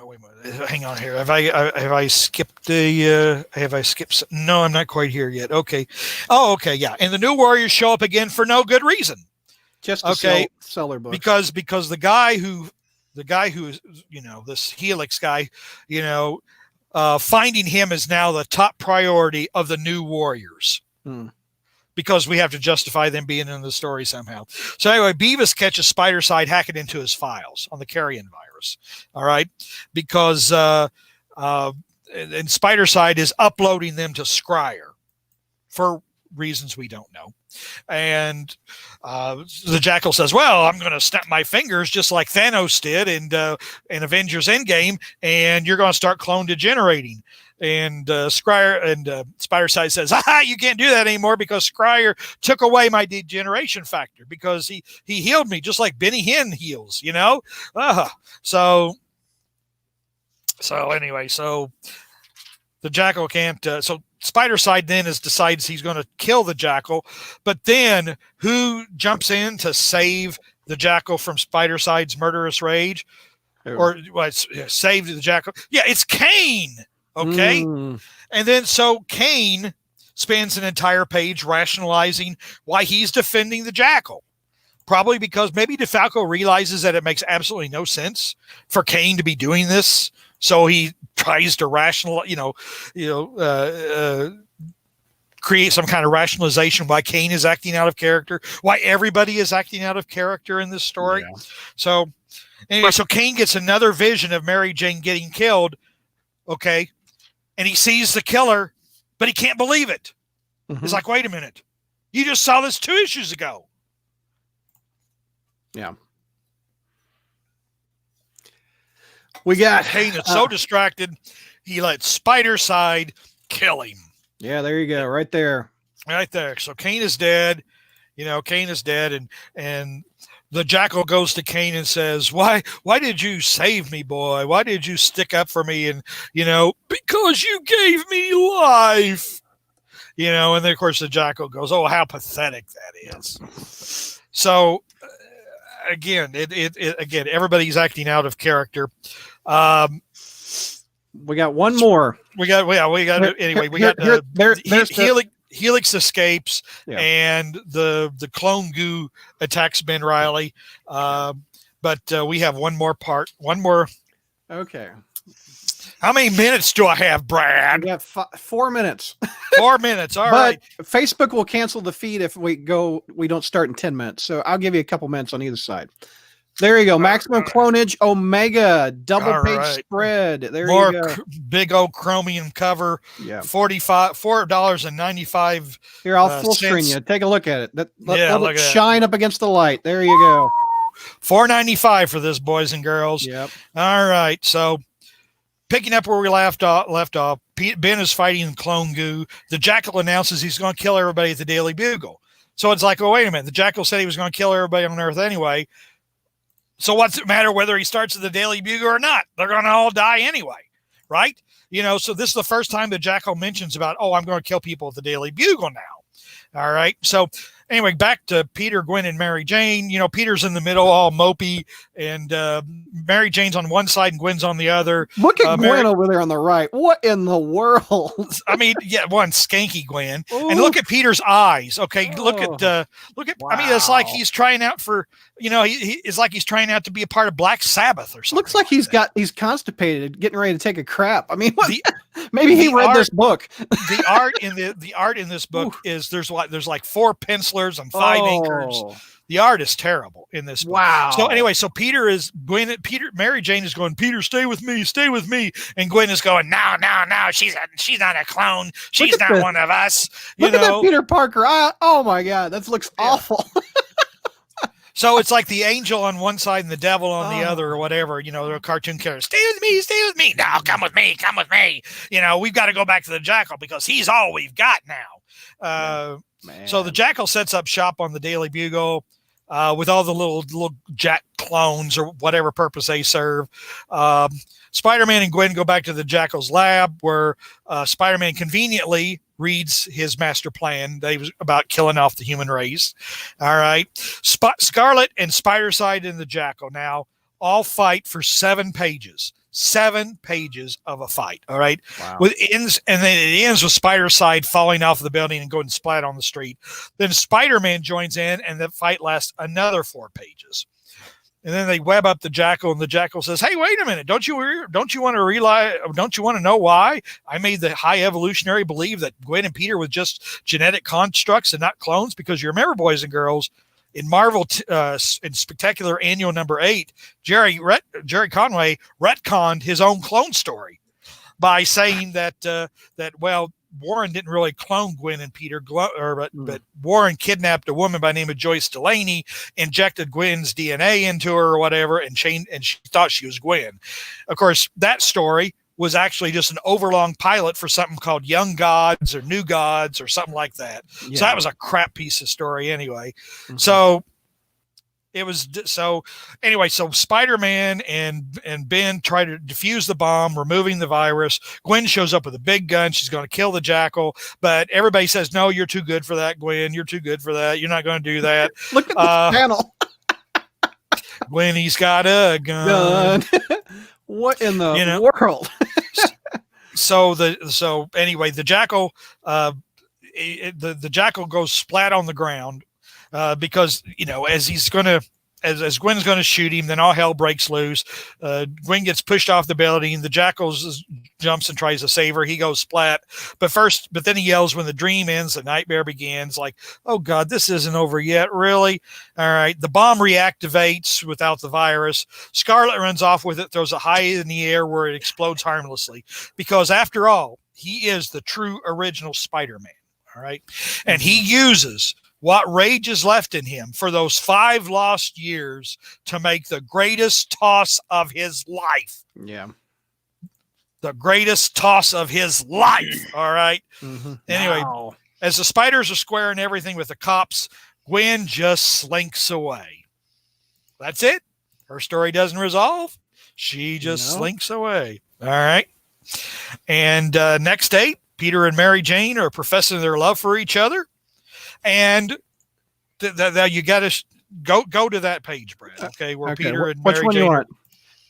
minute, hang on here. Have I skipped the? Have I skipped? No, I'm not quite here yet. Okay, okay, yeah. And the new Warriors show up again for no good reason. Just to sell their books. Because the guy who this Helix guy, finding him is now the top priority of the new Warriors because we have to justify them being in the story somehow. So anyway, Beavis catches Spider-Side hacking into his files on the carrion virus. All right. Because, and Spider-Side is uploading them to Scryer for reasons we don't know. And the Jackal says, "Well, I'm going to snap my fingers just like Thanos did in Avengers Endgame, and you're going to start clone degenerating." And Scryer and Spider-Side says, "Aha, you can't do that anymore because Scryer took away my degeneration factor because he healed me just like Benny Hinn heals, So anyway, so the Jackal can't. So Spider-Side then decides he's going to kill the Jackal, but then who jumps in to save the Jackal from Spider-Side's murderous rage, save the Jackal? Yeah, it's Kane. Okay, and then so Kane spends an entire page rationalizing why he's defending the Jackal. Probably because maybe DeFalco realizes that it makes absolutely no sense for Kane to be doing this. So he tries to create some kind of rationalization why Kane is acting out of character, why everybody is acting out of character in this story. Yeah. So anyway, so Kane gets another vision of Mary Jane getting killed. Okay. And he sees the killer, but he can't believe it. Mm-hmm. He's like, wait a minute. You just saw this 2 issues ago. Yeah. We got Kane is so distracted, he let Spider-Side kill him. Yeah, there you go, right there. Right there. So Kane is dead. Kane is dead, and the Jackal goes to Kane and says, Why did you save me, boy? Why did you stick up for me? And, because you gave me life. And then, of course, the Jackal goes, oh, how pathetic that is. So, again, again, everybody's acting out of character. We got one more. Helix escapes, and the clone goo attacks Ben Reilly. But we have one more part. One more. Okay. How many minutes do I have, Brad? We have 4 minutes. 4 minutes. All right. Facebook will cancel the feed if we don't start in 10 minutes. So I'll give you a couple minutes on either side. There you go. Maximum Cloneage Omega double page spread. There you go. Big old chromium cover. Yeah. $4.95. Here, I'll full screen you. Take a look at it. Let it shine up against the light. There you go. $4.95 for this, boys and girls. Yep. All right. So picking up where we left off, Ben is fighting clone goo. The Jackal announces he's going to kill everybody at the Daily Bugle. So it's like, oh, wait a minute. The Jackal said he was going to kill everybody on Earth anyway. So what's it matter whether he starts at the Daily Bugle or not? They're going to all die anyway, right? So this is the first time the Jackal mentions about, oh, I'm going to kill people at the Daily Bugle now. All right. So anyway, back to Peter, Gwen, and Mary Jane. Peter's in the middle, all mopey, and Mary Jane's on one side and Gwen's on the other. Look at Gwen over there on the right. What in the world? I mean, yeah, one skanky Gwen, and look at Peter's eyes. Okay, look at. Wow. I mean, it's like he's trying out for. It's like he's trying out to be a part of Black Sabbath or something. Looks like he's constipated, getting ready to take a crap. I mean, maybe he read this book. The art in this book is there's like 4 pencilers and 5 inkers. The art is terrible in this book. Wow. So anyway, Mary Jane is going, Peter, stay with me. And Gwen is going, no, she's not a clone. She's not one of us. Look at that Peter Parker. Oh my God, that looks awful. So it's like the angel on one side and the devil on the other, or whatever. They're a cartoon character. Stay with me. No, come with me. We've got to go back to the Jackal because he's all we've got now. So the Jackal sets up shop on the Daily Bugle with all the little Jack clones or whatever purpose they serve. Spider-Man and Gwen go back to the Jackal's lab where Spider-Man conveniently reads his master plan that he was about killing off the human race. All right. Scarlet and Spider-Side and the Jackal now all fight for 7 pages. 7 pages of a fight. All right. Wow. And then it ends with Spider-Side falling off the building and going splat on the street. Then Spider-Man joins in and the fight lasts another 4 pages. And then they web up the Jackal, and the Jackal says, "Hey, wait a minute! Don't you want to know why I made the High Evolutionary believe that Gwen and Peter were just genetic constructs and not clones? Because you remember, boys and girls, in Marvel, in Spectacular Annual number 8, Jerry Conway retconned his own clone story by saying that Warren didn't really clone Gwen and Peter, but Warren kidnapped a woman by the name of Joyce Delaney, injected Gwen's DNA into her or whatever, and she thought she was Gwen. Of course, that story was actually just an overlong pilot for something called Young Gods or New Gods or something like that. Yeah. So that was a crap piece of story anyway. Mm-hmm. So Spider-Man and Ben try to defuse the bomb, removing the virus. Gwen shows up with a big gun. She's going to kill the Jackal, but everybody says, no, you're too good for that, Gwen. You're too good for that. You're not going to do that. Look at this panel. Gwenny's got a gun. What in the world? So anyway, the Jackal, the Jackal goes splat on the ground. Because as Gwen's going to shoot him, then all hell breaks loose. Gwen gets pushed off the building. The Jackal jumps and tries to save her. He goes splat. But then he yells, when the dream ends, the nightmare begins. Like, oh God, this isn't over yet. Really? All right. The bomb reactivates without the virus. Scarlet runs off with it, throws it high in the air where it explodes harmlessly. Because after all, he is the true original Spider-Man. All right. And he uses what rage is left in him for those 5 lost years to make the greatest toss of his life. Yeah. The greatest toss of his life. All right. Mm-hmm. Anyway, as the spiders are squaring everything with the cops, Gwen just slinks away. That's it. Her story doesn't resolve. She just slinks away. All right. And next day, Peter and Mary Jane are professing their love for each other. And you got to go to that page, Brad. Okay, where Peter and Mary Jane. Which one you want?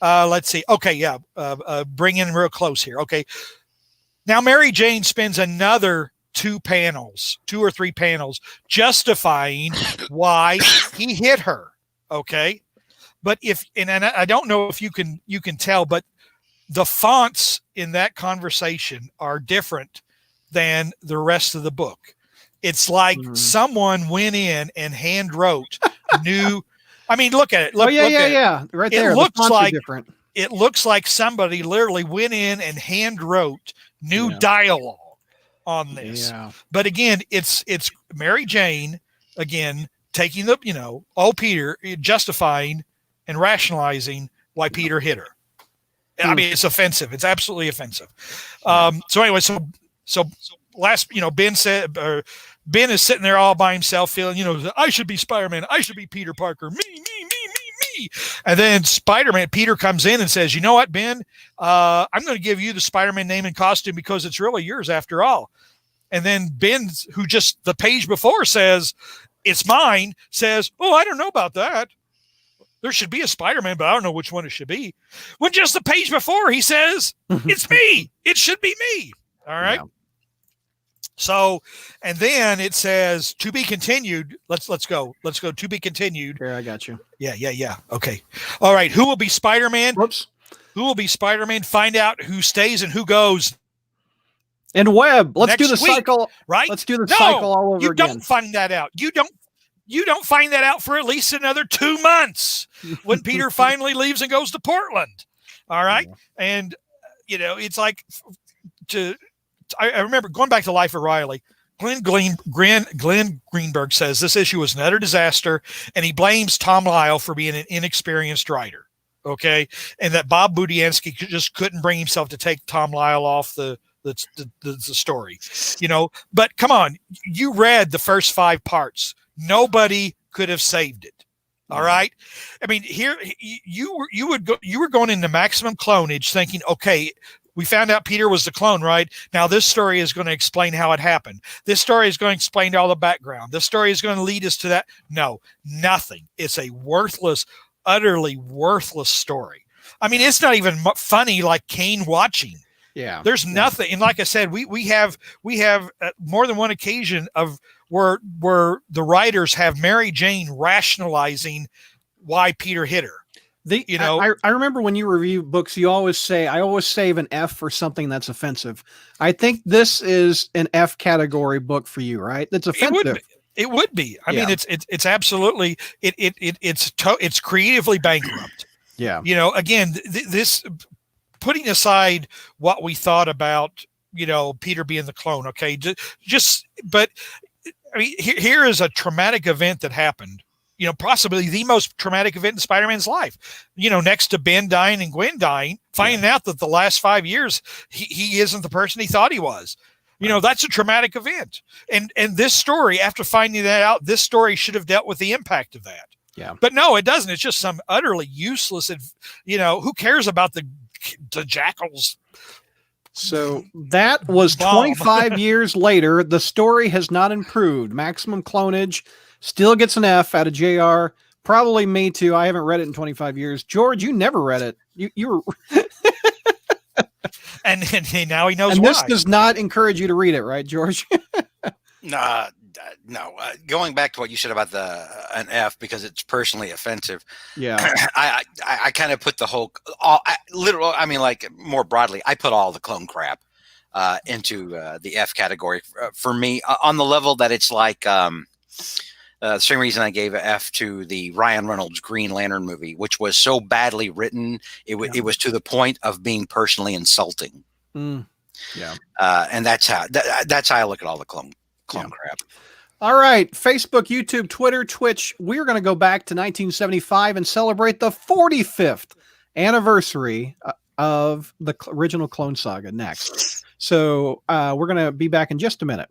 Let's see. Okay, yeah. Bring in real close here. Okay. Now Mary Jane spends another 2 or 3 panels, justifying why he hit her. Okay, but and I don't know if you can tell, but the fonts in that conversation are different than the rest of the book. It's like someone went in and hand wrote new. I mean, look at it. Look, yeah. Right there. It looks like somebody literally went in and hand wrote new dialogue on this. Yeah. But again, it's Mary Jane again taking Peter, justifying and rationalizing why Peter hit her. I mean, it's offensive. It's absolutely offensive. So anyway, so last, Ben said, Ben is sitting there all by himself feeling, I should be Spider-Man. I should be Peter Parker. Me. And then Peter comes in and says, you know what, Ben, I'm going to give you the Spider-Man name and costume because it's really yours after all. And then Ben, who just the page before says, it's mine, says, oh, I don't know about that. There should be a Spider-Man, but I don't know which one it should be. When just the page before, he says, it's me. It should be me. All right. Yeah. So, and then it says to be continued. Let's go to be continued. Here, I got you. Yeah. Okay. All right. Who will be Spider-Man? Whoops. Who will be Spider-Man? Find out who stays and who goes. And Webb. Let's do the week, cycle. Right? Let's do the cycle all over again. You don't find that out. You don't find that out for at least another 2 months when Peter finally leaves and goes to Portland. All right. Yeah. And, it's like I remember going back to Life of Riley, Glenn Greenberg says this issue was an utter disaster, and he blames Tom Lyle for being an inexperienced writer. Okay. And that Bob Budiansky just couldn't bring himself to take Tom Lyle off the story, but come on, you read the first 5 parts. Nobody could have saved it. All right. I mean, here you were going into Maximum Cloneage thinking, okay, we found out Peter was the clone, right? Now this story is going to explain how it happened. This story is going to explain all the background. This story is going to lead us to that. No, nothing. It's a utterly worthless story. I mean, it's not even funny like Kane watching. Yeah. There's nothing. And like I said, we have more than one occasion of where the writers have Mary Jane rationalizing why Peter hit her. I remember when you review books, you always say, I always save an F for something that's offensive. I think this is an F category book for you, right? That's offensive. It would be. I mean, it's absolutely, it's creatively bankrupt. Yeah. Again, this putting aside what we thought about, Peter being the clone. Okay. But I mean, here is a traumatic event that happened. Possibly the most traumatic event in Spider-Man's life, next to Ben dying and Gwen dying, finding out that the last 5 years, he isn't the person he thought he was. That's a traumatic event. And this story, after finding that out, this story should have dealt with the impact of that. Yeah. But no, it doesn't. It's just some utterly useless, who cares about the jackals? So that was 25 years later. The story has not improved. Maximum Cloneage still gets an F out of JR. Probably me too. I haven't read it in 25 years. George, you never read it. You were. and now he knows and why. This does not encourage you to read it, right, George? No. Going back to what you said about an F because it's personally offensive. Yeah. I kind of put the whole, more broadly, I put all the clone crap into the F category for me on the level that it's like, the same reason I gave an F to the Ryan Reynolds Green Lantern movie, which was so badly written, it was to the point of being personally insulting. Yeah, and that's how I look at all the clone crap. All right, Facebook, YouTube, Twitter, Twitch. We're going to go back to 1975 and celebrate the 45th anniversary of the original Clone Saga next. So we're going to be back in just a minute.